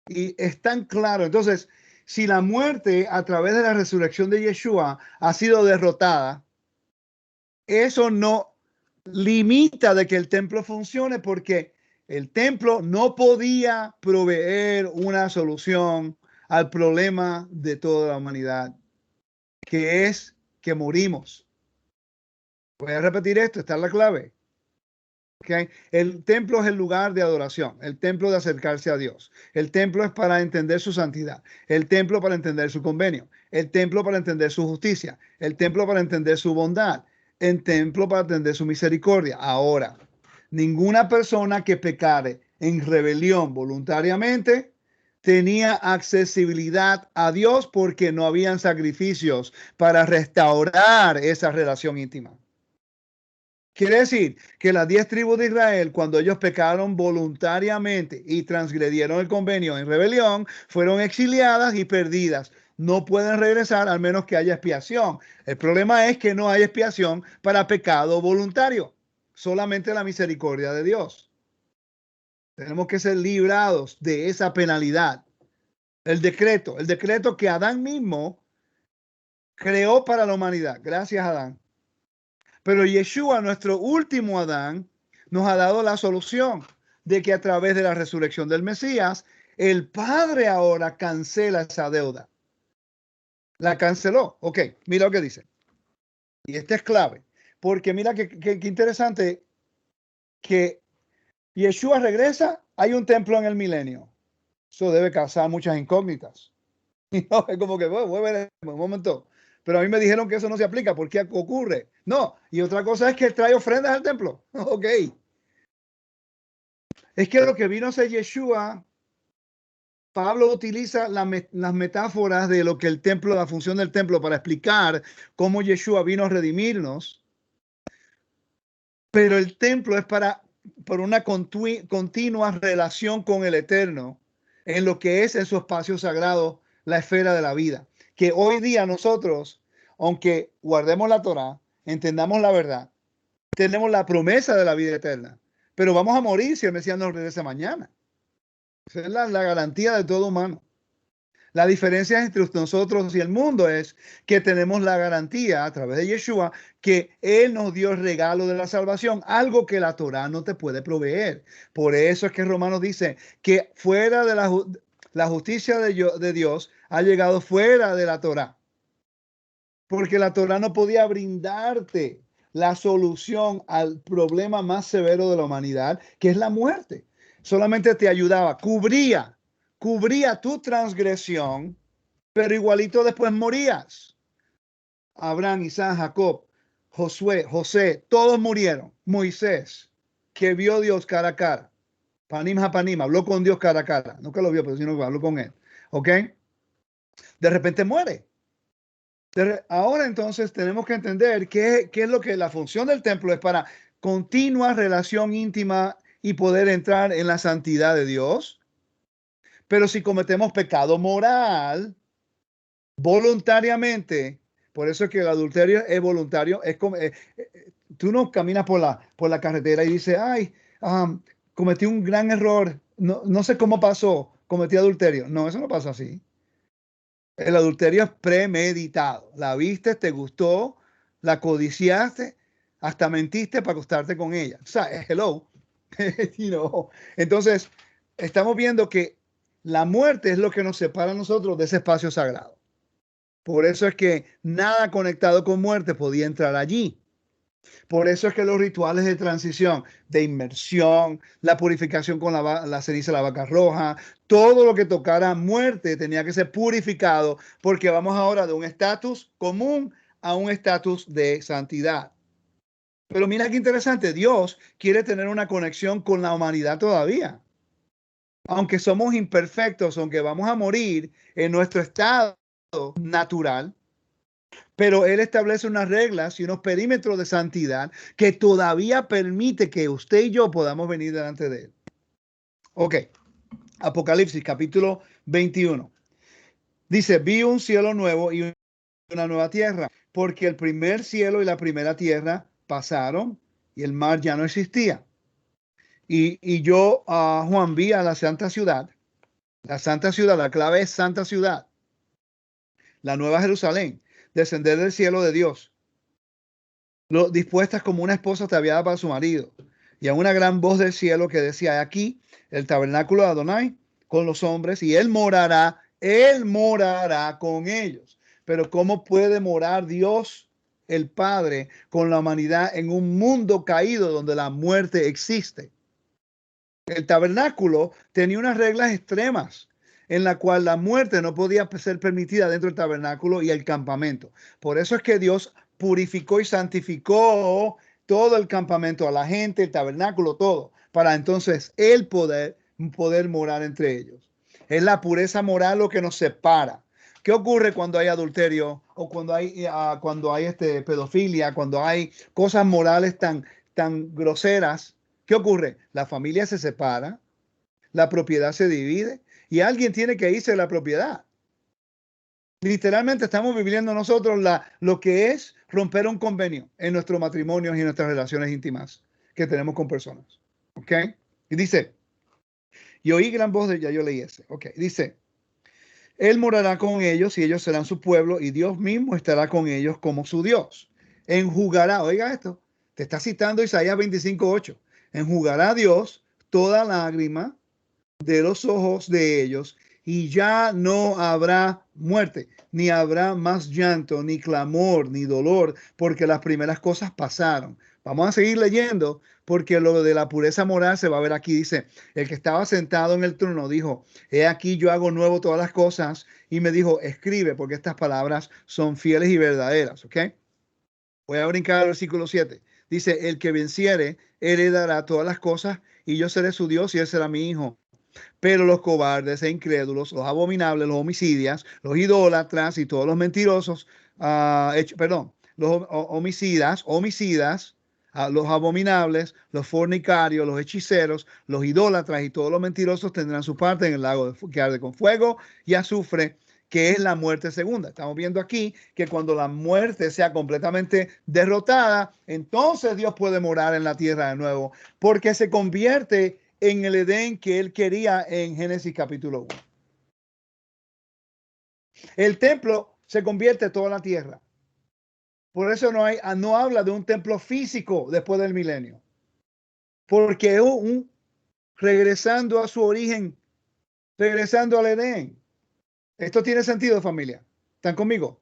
Y es tan claro. Entonces, si la muerte a través de la resurrección de Yeshua ha sido derrotada, eso no limita de que el templo funcione, porque el templo no podía proveer una solución al problema de toda la humanidad, que es que morimos. Voy a repetir esto, esta es la clave. Okay. El templo es el lugar de adoración, el templo de acercarse a Dios. El templo es para entender su santidad, el templo para entender su convenio, el templo para entender su justicia, el templo para entender su bondad, el templo para entender su misericordia. Ahora, ninguna persona que pecare en rebelión voluntariamente tenía accesibilidad a Dios porque no habían sacrificios para restaurar esa relación íntima. Quiere decir que las 10 tribus de Israel, cuando ellos pecaron voluntariamente y transgredieron el convenio en rebelión, fueron exiliadas y perdidas. No pueden regresar al menos que haya expiación. El problema es que no hay expiación para pecado voluntario, solamente la misericordia de Dios. Tenemos que ser librados de esa penalidad. El decreto que Adán mismo creó para la humanidad. Gracias, Adán. Pero Yeshua, nuestro último Adán, nos ha dado la solución de que a través de la resurrección del Mesías, el Padre ahora cancela esa deuda. La canceló. Ok, mira lo que dice. Y este es clave, porque mira qué interesante que Yeshua regresa, hay un templo en el milenio. Eso debe causar muchas incógnitas. Y no, es como que, voy a ver un momento. pero a mí me dijeron que eso no se aplica. ¿Por qué ocurre? No. Y otra cosa es que él trae ofrendas al templo. Ok. Es que lo que vino a ser Yeshua, Pablo utiliza las metáforas de lo que el templo, la función del templo, para explicar cómo Yeshua vino a redimirnos. Pero el templo es por una continua relación con el Eterno en lo que es en su espacio sagrado, la esfera de la vida. Que hoy día nosotros, aunque guardemos la Torá, entendamos la verdad, tenemos la promesa de la vida eterna, pero vamos a morir si el Mesías nos regresa mañana. Esa es la garantía de todo humano. La diferencia entre nosotros y el mundo es que tenemos la garantía a través de Yeshua que Él nos dio el regalo de la salvación, algo que la Torá no te puede proveer. Por eso es que Romanos dice que fuera de la justicia de Dios ha llegado fuera de la Torá. Porque la Torá no podía brindarte la solución al problema más severo de la humanidad, que es la muerte. Solamente te ayudaba, cubría tu transgresión, pero igualito después morías. Abraham, Isaac, Jacob, Josué, José, todos murieron. Moisés, que vio a Dios cara a cara. Panim Hapanim, habló con Dios cara a cara. No que lo vio, pero sino que habló con él. ¿Ok? De repente muere. Ahora entonces tenemos que entender qué es lo que la función del templo es para continua relación íntima y poder entrar en la santidad de Dios. Pero si cometemos pecado moral voluntariamente, por eso es que el adulterio es voluntario, es como tú no caminas por la carretera y dices, ay, cometí un gran error, no sé cómo pasó, cometí adulterio. No, eso no pasa así. El adulterio es premeditado. La viste, te gustó, la codiciaste, hasta mentiste para acostarte con ella. O sea, hello. Entonces, estamos viendo que la muerte es lo que nos separa a nosotros de ese espacio sagrado. Por eso es que nada conectado con muerte podía entrar allí. Por eso es que los rituales de transición, de inmersión, la purificación con la ceniza de la vaca roja, todo lo que tocara muerte tenía que ser purificado, porque vamos ahora de un estatus común a un estatus de santidad. Pero mira qué interesante, Dios quiere tener una conexión con la humanidad todavía. Aunque somos imperfectos, aunque vamos a morir en nuestro estado natural, pero Él establece unas reglas y unos perímetros de santidad que todavía permite que usted y yo podamos venir delante de Él. Ok, Apocalipsis capítulo 21. Dice, vi un cielo nuevo y una nueva tierra, porque el primer cielo y la primera tierra pasaron y el mar ya no existía. Y yo, Juan, vi a la santa ciudad, la clave es santa ciudad, la nueva Jerusalén, descender del cielo de Dios, dispuestas como una esposa ataviada para su marido. Y a una gran voz del cielo que decía, aquí el tabernáculo de Adonai con los hombres, y él morará con ellos. Pero ¿cómo puede morar Dios, el Padre, con la humanidad en un mundo caído donde la muerte existe? El tabernáculo tenía unas reglas extremas en la cual la muerte no podía ser permitida dentro del tabernáculo y el campamento. Por eso es que Dios purificó y santificó todo el campamento, a la gente, el tabernáculo, todo, para entonces Él poder morar entre ellos. Es la pureza moral lo que nos separa. ¿Qué ocurre cuando hay adulterio o cuando hay pedofilia, cuando hay cosas morales tan groseras? ¿Qué ocurre? La familia se separa, la propiedad se divide y alguien tiene que irse de la propiedad. Literalmente estamos viviendo nosotros lo que es romper un convenio en nuestros matrimonios y en nuestras relaciones íntimas que tenemos con personas. ¿Ok? Y dice, y oí gran voz de ella, yo leí ese. Ok, dice, Él morará con ellos y ellos serán su pueblo y Dios mismo estará con ellos como su Dios. Enjugará, oiga esto, te está citando Isaías 25:8. Enjugará Dios toda lágrima de los ojos de ellos y ya no habrá muerte, ni habrá más llanto, ni clamor, ni dolor, porque las primeras cosas pasaron. Vamos a seguir leyendo, porque lo de la pureza moral se va a ver aquí. Dice, el que estaba sentado en el trono dijo, he aquí yo hago nuevo todas las cosas, y me dijo, escribe, porque estas palabras son fieles y verdaderas. ¿Ok? Voy a brincar al versículo 7. Dice, el que venciere heredará todas las cosas, y yo seré su Dios y él será mi hijo. Pero los cobardes e incrédulos, los abominables, los homicidas, los idólatras y todos los mentirosos, los homicidas, los abominables, los fornicarios, los hechiceros, los idólatras y todos los mentirosos tendrán su parte en el lago que arde con fuego y azufre, que es la muerte segunda. Estamos viendo aquí que cuando la muerte sea completamente derrotada, entonces Dios puede morar en la tierra de nuevo, porque se convierte en el Edén que él quería en Génesis capítulo 1. El templo se convierte en toda la tierra. Por eso no habla de un templo físico después del milenio. Porque es regresando a su origen, regresando al Edén. Esto tiene sentido, familia. ¿Están conmigo?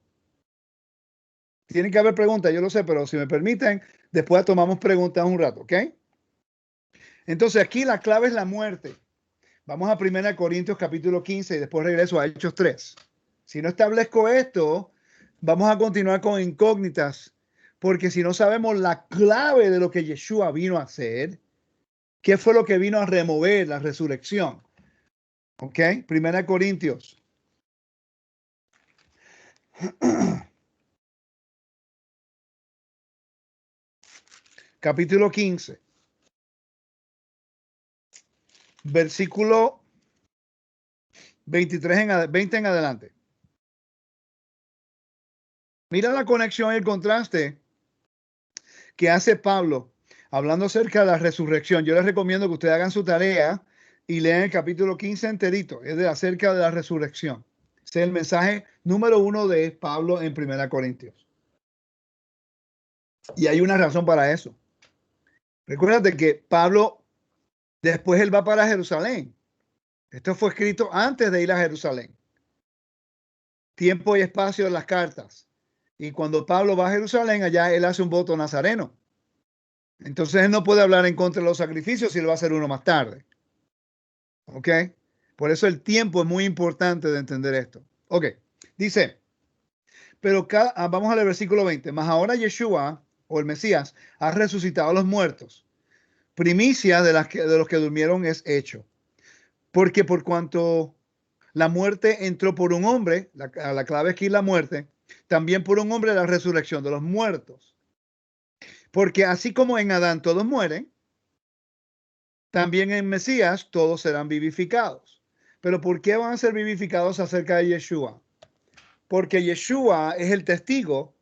Tienen que haber preguntas, yo lo sé, pero si me permiten, después tomamos preguntas un rato, ¿ok? Entonces aquí la clave es la muerte. Vamos a 1 Corintios capítulo 15 y después regreso a Hechos 3. Si no establezco esto, vamos a continuar con incógnitas, porque si no sabemos la clave de lo que Yeshua vino a hacer, ¿qué fue lo que vino a remover la resurrección? ¿Ok? 1 Corintios. Capítulo 15. Versículo 20 en adelante. Mira la conexión y el contraste que hace Pablo hablando acerca de la resurrección. Yo les recomiendo que ustedes hagan su tarea y lean el capítulo 15 enterito. Es acerca de la resurrección. Ese es el mensaje número 1 de Pablo en 1 Corintios. Y hay una razón para eso. Recuérdate que Pablo, después él va para Jerusalén. Esto fue escrito antes de ir a Jerusalén. Tiempo y espacio en las cartas. Y cuando Pablo va a Jerusalén, allá él hace un voto nazareno. Entonces él no puede hablar en contra de los sacrificios si él va a hacer uno más tarde. ¿Ok? Por eso el tiempo es muy importante de entender esto. Ok, dice, pero vamos al versículo 20. Mas ahora Yeshua, o el Mesías, ha resucitado a los muertos. Primicia de los que durmieron es hecho. Porque por cuanto la muerte entró por un hombre, la clave aquí es la muerte, también por un hombre la resurrección de los muertos. Porque así como en Adán todos mueren, también en Mesías todos serán vivificados. Pero ¿por qué van a ser vivificados acerca de Yeshua? Porque Yeshua es el testigo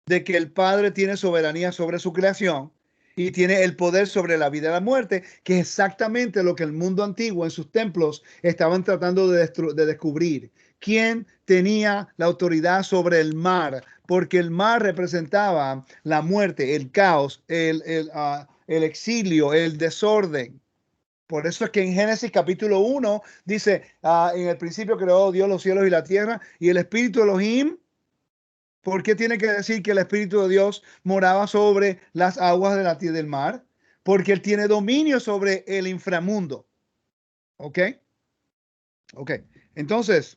de que el Padre tiene soberanía sobre su creación y tiene el poder sobre la vida y la muerte, que es exactamente lo que el mundo antiguo en sus templos estaban tratando de descubrir. ¿Quién tenía la autoridad sobre el mar? Porque el mar representaba la muerte, el caos, el exilio, el desorden. Por eso es que en Génesis capítulo 1 dice, en el principio creó Dios los cielos y la tierra, y el espíritu de Elohim. ¿Por qué tiene que decir que el Espíritu de Dios moraba sobre las aguas de la tierra del mar? Porque Él tiene dominio sobre el inframundo. ¿Ok? Ok. Entonces,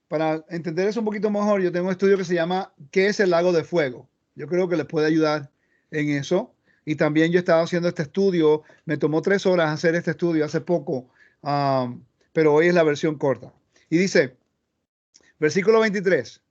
para entender eso un poquito mejor, yo tengo un estudio que se llama ¿Qué es el lago de fuego? Yo creo que les puede ayudar en eso. Y también yo estaba haciendo este estudio. Me tomó 3 horas hacer este estudio hace poco, pero hoy es la versión corta. Y dice, versículo 23.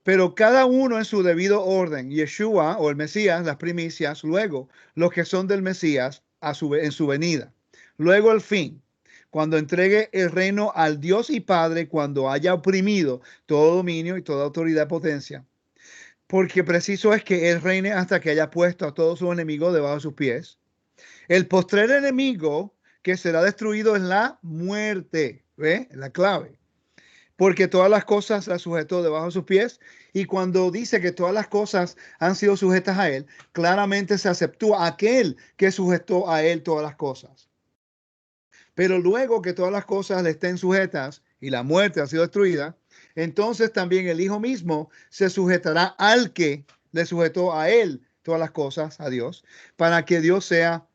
Pero cada uno en su debido orden, Yeshua o el Mesías, las primicias, luego los que son del Mesías en su venida, luego el fin, cuando entregue el reino al Dios y Padre, cuando haya oprimido todo dominio y toda autoridad y potencia, porque preciso es que Él reine hasta que haya puesto a todos sus enemigos debajo de sus pies. El postrer enemigo que será destruido es la muerte, ¿ve? La clave. Porque todas las cosas las sujetó debajo de sus pies. Y cuando dice que todas las cosas han sido sujetas a él, claramente se aceptó aquel que sujetó a él todas las cosas. Pero luego que todas las cosas le estén sujetas, y la muerte ha sido destruida, entonces también el Hijo mismo se sujetará al que le sujetó a él todas las cosas, a Dios, para que Dios sea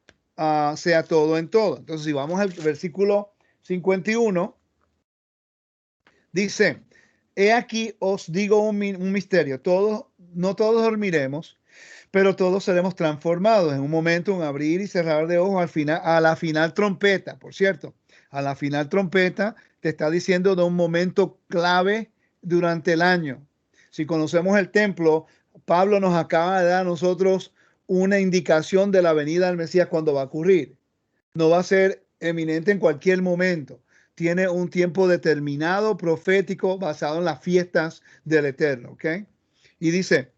todo en todo. Entonces, si vamos al versículo 51, dice, he aquí os digo un misterio, no todos dormiremos, pero todos seremos transformados en un momento, un abrir y cerrar de ojos a la final trompeta. Por cierto, a la final trompeta te está diciendo de un momento clave durante el año. Si conocemos el templo, Pablo nos acaba de dar a nosotros una indicación de la venida del Mesías cuando va a ocurrir. No va a ser eminente en cualquier momento. Tiene un tiempo determinado, profético, basado en las fiestas del Eterno. ¿Ok? Y dice,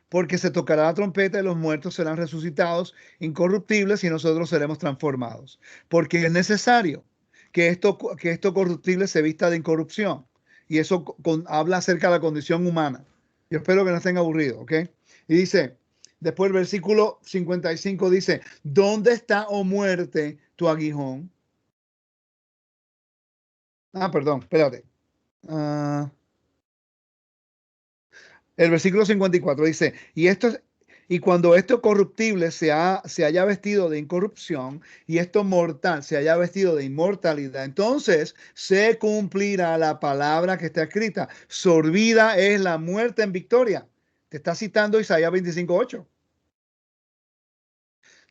porque se tocará la trompeta y los muertos serán resucitados incorruptibles y nosotros seremos transformados. Porque es necesario que esto corruptible se vista de incorrupción. Y eso habla acerca de la condición humana. Yo espero que no estén aburridos, ¿ok? Y dice, después el versículo 55 dice, ¿dónde está, oh muerte, tu aguijón? Perdón, espérate. El versículo 54 dice, y cuando esto corruptible se haya vestido de incorrupción y esto mortal se haya vestido de inmortalidad, entonces se cumplirá la palabra que está escrita. Sorbida es la muerte en victoria. Te está citando Isaías 25:8.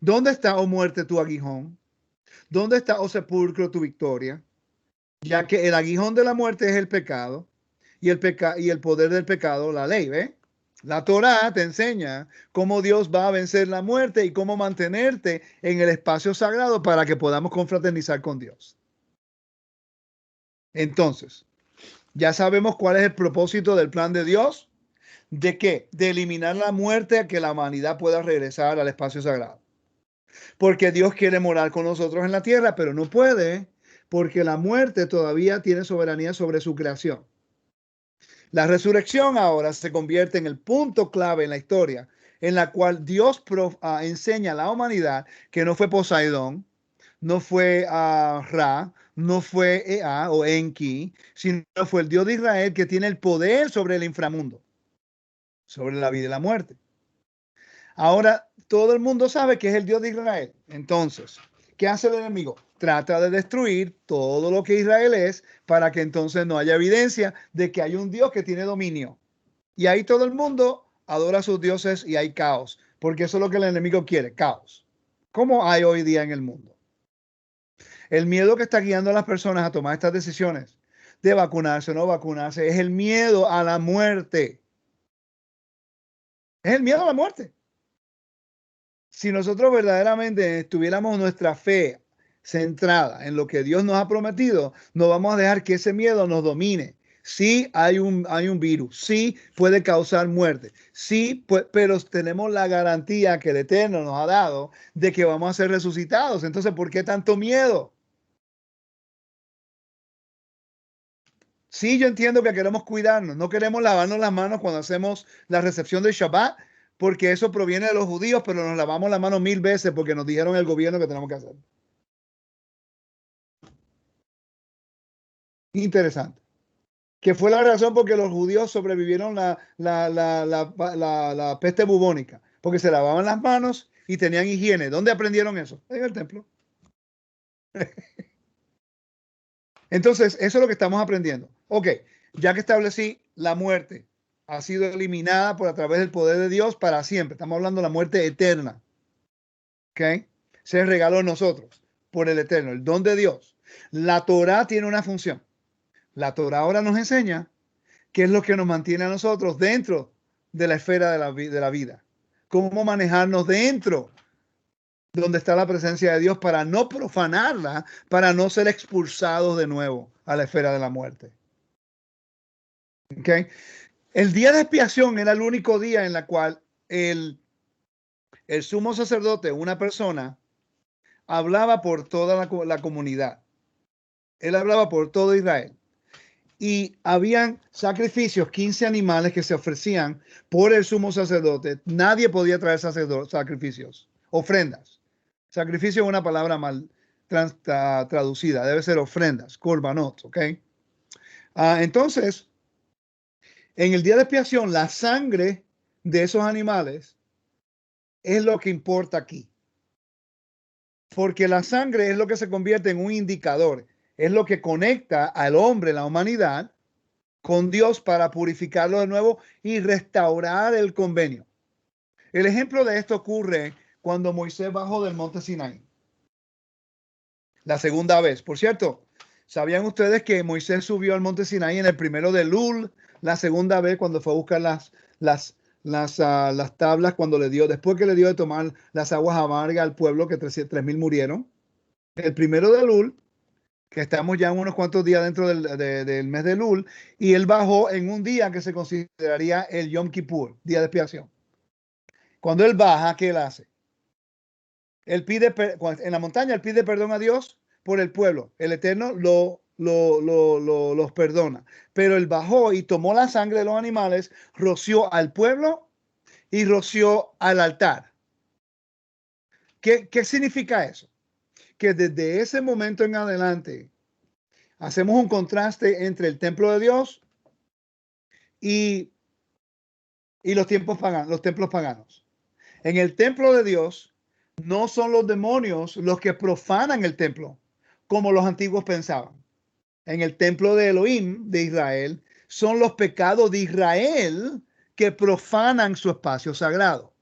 ¿Dónde está, oh muerte, tu aguijón? ¿Dónde está, oh sepulcro, tu victoria? Ya que el aguijón de la muerte es el pecado y el poder del pecado, la ley, ¿ve? La Torá te enseña cómo Dios va a vencer la muerte y cómo mantenerte en el espacio sagrado para que podamos confraternizar con Dios. Entonces, ya sabemos cuál es el propósito del plan de Dios. ¿De qué? De eliminar la muerte a que la humanidad pueda regresar al espacio sagrado. Porque Dios quiere morar con nosotros en la tierra, pero no puede porque la muerte todavía tiene soberanía sobre su creación. La resurrección ahora se convierte en el punto clave en la historia en la cual Dios enseña a la humanidad que no fue Poseidón, no fue Ra, no fue Ea o Enki, sino fue el Dios de Israel que tiene el poder sobre el inframundo, sobre la vida y la muerte. Ahora todo el mundo sabe que es el Dios de Israel. Entonces, ¿qué hace el enemigo? Trata de destruir todo lo que Israel es para que entonces no haya evidencia de que hay un Dios que tiene dominio. Y ahí todo el mundo adora a sus dioses y hay caos, porque eso es lo que el enemigo quiere, caos. ¿Cómo hay hoy día en el mundo? El miedo que está guiando a las personas a tomar estas decisiones de vacunarse o no vacunarse es el miedo a la muerte. Es el miedo a la muerte. Si nosotros verdaderamente tuviéramos nuestra fe centrada en lo que Dios nos ha prometido, no vamos a dejar que ese miedo nos domine. Sí hay un virus, sí puede causar muerte, sí, pero tenemos la garantía que el Eterno nos ha dado de que vamos a ser resucitados. Entonces, ¿por qué tanto miedo? Sí, yo entiendo que queremos cuidarnos, no queremos lavarnos las manos cuando hacemos la recepción del Shabbat, porque eso proviene de los judíos, pero nos lavamos las manos 1000 veces porque nos dijeron el gobierno que tenemos que hacer. Interesante. Que fue la razón por que los judíos sobrevivieron la peste bubónica, porque se lavaban las manos y tenían higiene. ¿Dónde aprendieron eso? En el templo. Entonces, eso es lo que estamos aprendiendo. Ok, ya que establecí la muerte ha sido eliminada por a través del poder de Dios para siempre. Estamos hablando de la muerte eterna. Ok, se regaló a nosotros por el Eterno, el don de Dios. La Torah tiene una función. La Torah ahora nos enseña qué es lo que nos mantiene a nosotros dentro de la esfera de la vida. Cómo manejarnos dentro donde está la presencia de Dios para no profanarla, para no ser expulsados de nuevo a la esfera de la muerte. ¿Okay? El día de expiación era el único día en la cual el sumo sacerdote, una persona, hablaba por toda la comunidad. Él hablaba por todo Israel. Y habían sacrificios, 15 animales que se ofrecían por el sumo sacerdote. Nadie podía traer sacrificios, ofrendas. Sacrificio es una palabra mal traducida, debe ser ofrendas, korbanot, ¿ok? Entonces, en el día de expiación, la sangre de esos animales es lo que importa aquí. Porque la sangre es lo que se convierte en un indicador, es lo que conecta al hombre, la humanidad, con Dios para purificarlo de nuevo y restaurar el convenio. El ejemplo de esto ocurre cuando Moisés bajó del monte Sinaí. La segunda vez. Por cierto, ¿sabían ustedes que Moisés subió al monte Sinaí en el primero de Elul? La segunda vez cuando fue a buscar las tablas, cuando le dio, después que le dio de tomar las aguas amargas al pueblo, que 3.000 murieron. El primero de Elul, que estamos ya en unos cuantos días dentro del mes de Elul, y él bajó en un día que se consideraría el Yom Kippur, día de expiación. Cuando él baja, ¿qué él hace? Él pide, en la montaña, él pide perdón a Dios por el pueblo. El Eterno los perdona. Pero él bajó y tomó la sangre de los animales, roció al pueblo y roció al altar. ¿Qué significa eso? Que desde ese momento en adelante hacemos un contraste entre el templo de Dios y los templos paganos. En el templo de Dios no son los demonios los que profanan el templo, como los antiguos pensaban. En el templo de Elohim, de Israel, son los pecados de Israel que profanan su espacio sagrado.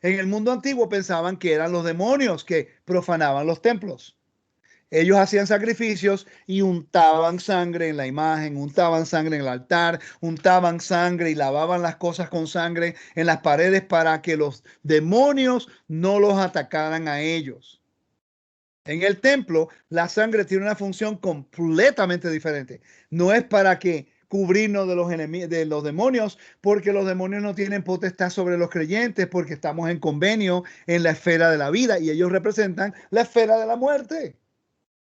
En el mundo antiguo pensaban que eran los demonios que profanaban los templos. Ellos hacían sacrificios y untaban sangre en la imagen, untaban sangre en el altar, untaban sangre y lavaban las cosas con sangre en las paredes para que los demonios no los atacaran a ellos. En el templo, la sangre tiene una función completamente diferente. No es para que cubrirnos de los enemigos, de los demonios, porque los demonios no tienen potestad sobre los creyentes, porque estamos en convenio en la esfera de la vida y ellos representan la esfera de la muerte.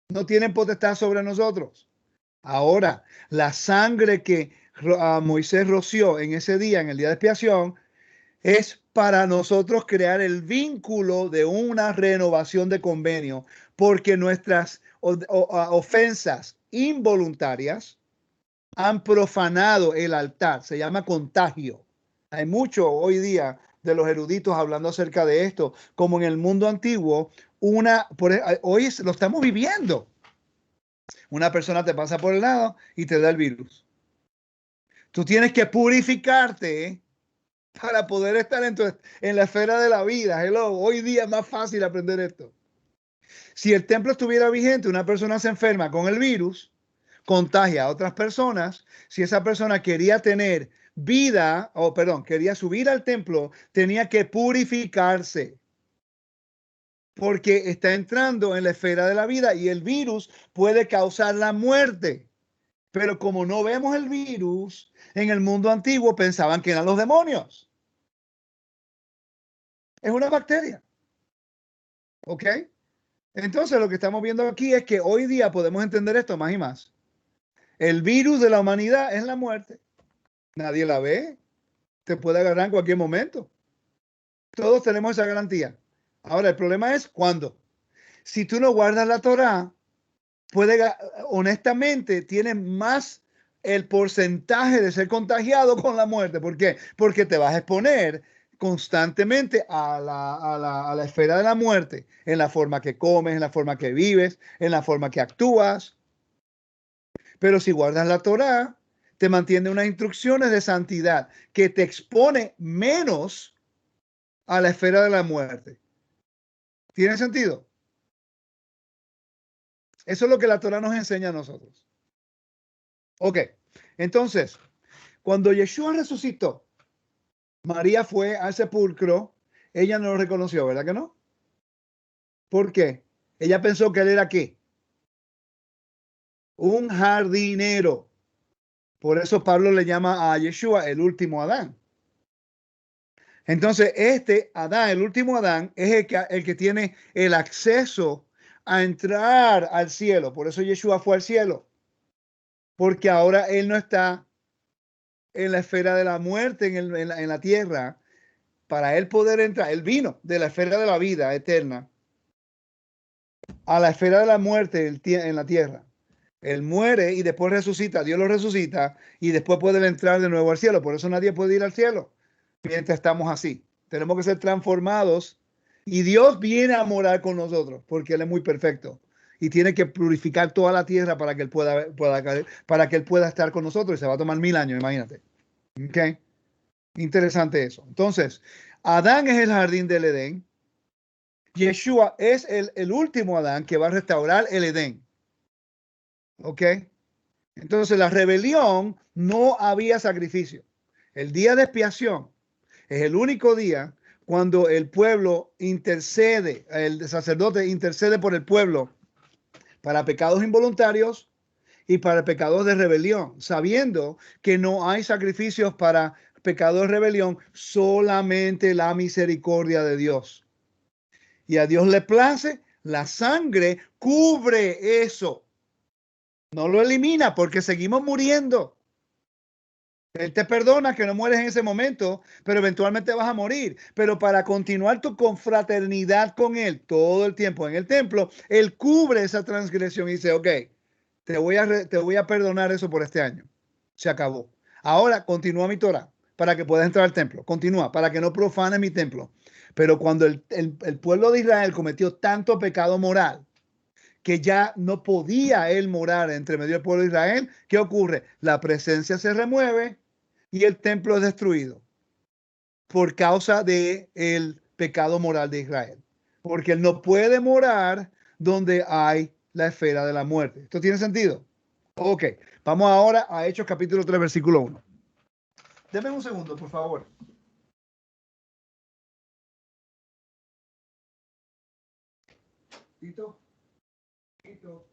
No tienen potestad sobre nosotros. Ahora, la sangre que Moisés roció en ese día, en el día de expiación, es para nosotros crear el vínculo de una renovación de convenio, porque nuestras ofensas involuntarias han profanado el altar. Se llama contagio. Hay mucho hoy día de los eruditos hablando acerca de esto, como en el mundo antiguo, hoy lo estamos viviendo. Una persona te pasa por el lado y te da el virus. Tú tienes que purificarte para poder estar en la esfera de la vida. Hello, hoy día es más fácil aprender esto. Si el templo estuviera vigente, una persona se enferma con el virus, contagia a otras personas. Si esa persona quería tener vida, quería subir al templo, tenía que purificarse. Porque está entrando en la esfera de la vida y el virus puede causar la muerte. Pero como no vemos el virus, en el mundo antiguo pensaban que eran los demonios. Es una bacteria. ¿Ok? Entonces lo que estamos viendo aquí es que hoy día podemos entender esto más y más. El virus de la humanidad es la muerte. Nadie la ve. Te puede agarrar en cualquier momento. Todos tenemos esa garantía. Ahora, el problema es cuándo. Si tú no guardas la Torá, honestamente, tienes más el porcentaje de ser contagiado con la muerte. ¿Por qué? Porque te vas a exponer constantemente a la esfera de la muerte, en la forma que comes, en la forma que vives, en la forma que actúas. Pero si guardas la Torá, te mantiene unas instrucciones de santidad que te expone menos a la esfera de la muerte. ¿Tiene sentido? Eso es lo que la Torá nos enseña a nosotros. Ok, entonces, cuando Yeshua resucitó, María fue al sepulcro, ella no lo reconoció, ¿verdad que no? ¿Por qué? Ella pensó que él era ¿qué? Un jardinero. Por eso Pablo le llama a Yeshua el último Adán. Entonces, este Adán, el último Adán, es el que tiene el acceso a entrar al cielo. Por eso Yeshua fue al cielo. Porque ahora él no está en la esfera de la muerte en la tierra. Para él poder entrar, él vino de la esfera de la vida eterna a la esfera de la muerte en la tierra. Él muere y después resucita, Dios lo resucita y después puede entrar de nuevo al cielo. Por eso nadie puede ir al cielo mientras estamos así. Tenemos que ser transformados y Dios viene a morar con nosotros porque Él es muy perfecto y tiene que purificar toda la tierra para que Él para que Él pueda estar con nosotros y se va a tomar 1000 años, imagínate. ¿Ok? Interesante eso. Entonces, Adán es el jardín del Edén. Yeshua es el último Adán que va a restaurar el Edén. ¿Ok? Entonces, la rebelión no había sacrificio. El día de expiación es el único día cuando el pueblo intercede, el sacerdote intercede por el pueblo para pecados involuntarios y para pecados de rebelión, sabiendo que no hay sacrificios para pecados de rebelión, solamente la misericordia de Dios. Y a Dios le place, la sangre cubre eso. No lo elimina porque seguimos muriendo. Él te perdona que no mueres en ese momento, pero eventualmente vas a morir. Pero para continuar tu confraternidad con Él todo el tiempo en el templo, Él cubre esa transgresión y dice, ok, te voy a perdonar eso por este año. Se acabó. Ahora continúa mi Torah para que puedas entrar al templo. Continúa para que no profanes mi templo. Pero cuando el pueblo de Israel cometió tanto pecado moral que ya no podía él morar entre medio del pueblo de Israel, ¿qué ocurre? La presencia se remueve y el templo es destruido por causa de el pecado moral de Israel. Porque él no puede morar donde hay la esfera de la muerte. ¿Esto tiene sentido? Ok, vamos ahora a Hechos capítulo 3, versículo 1. Deme un segundo, por favor. Tito. Tito.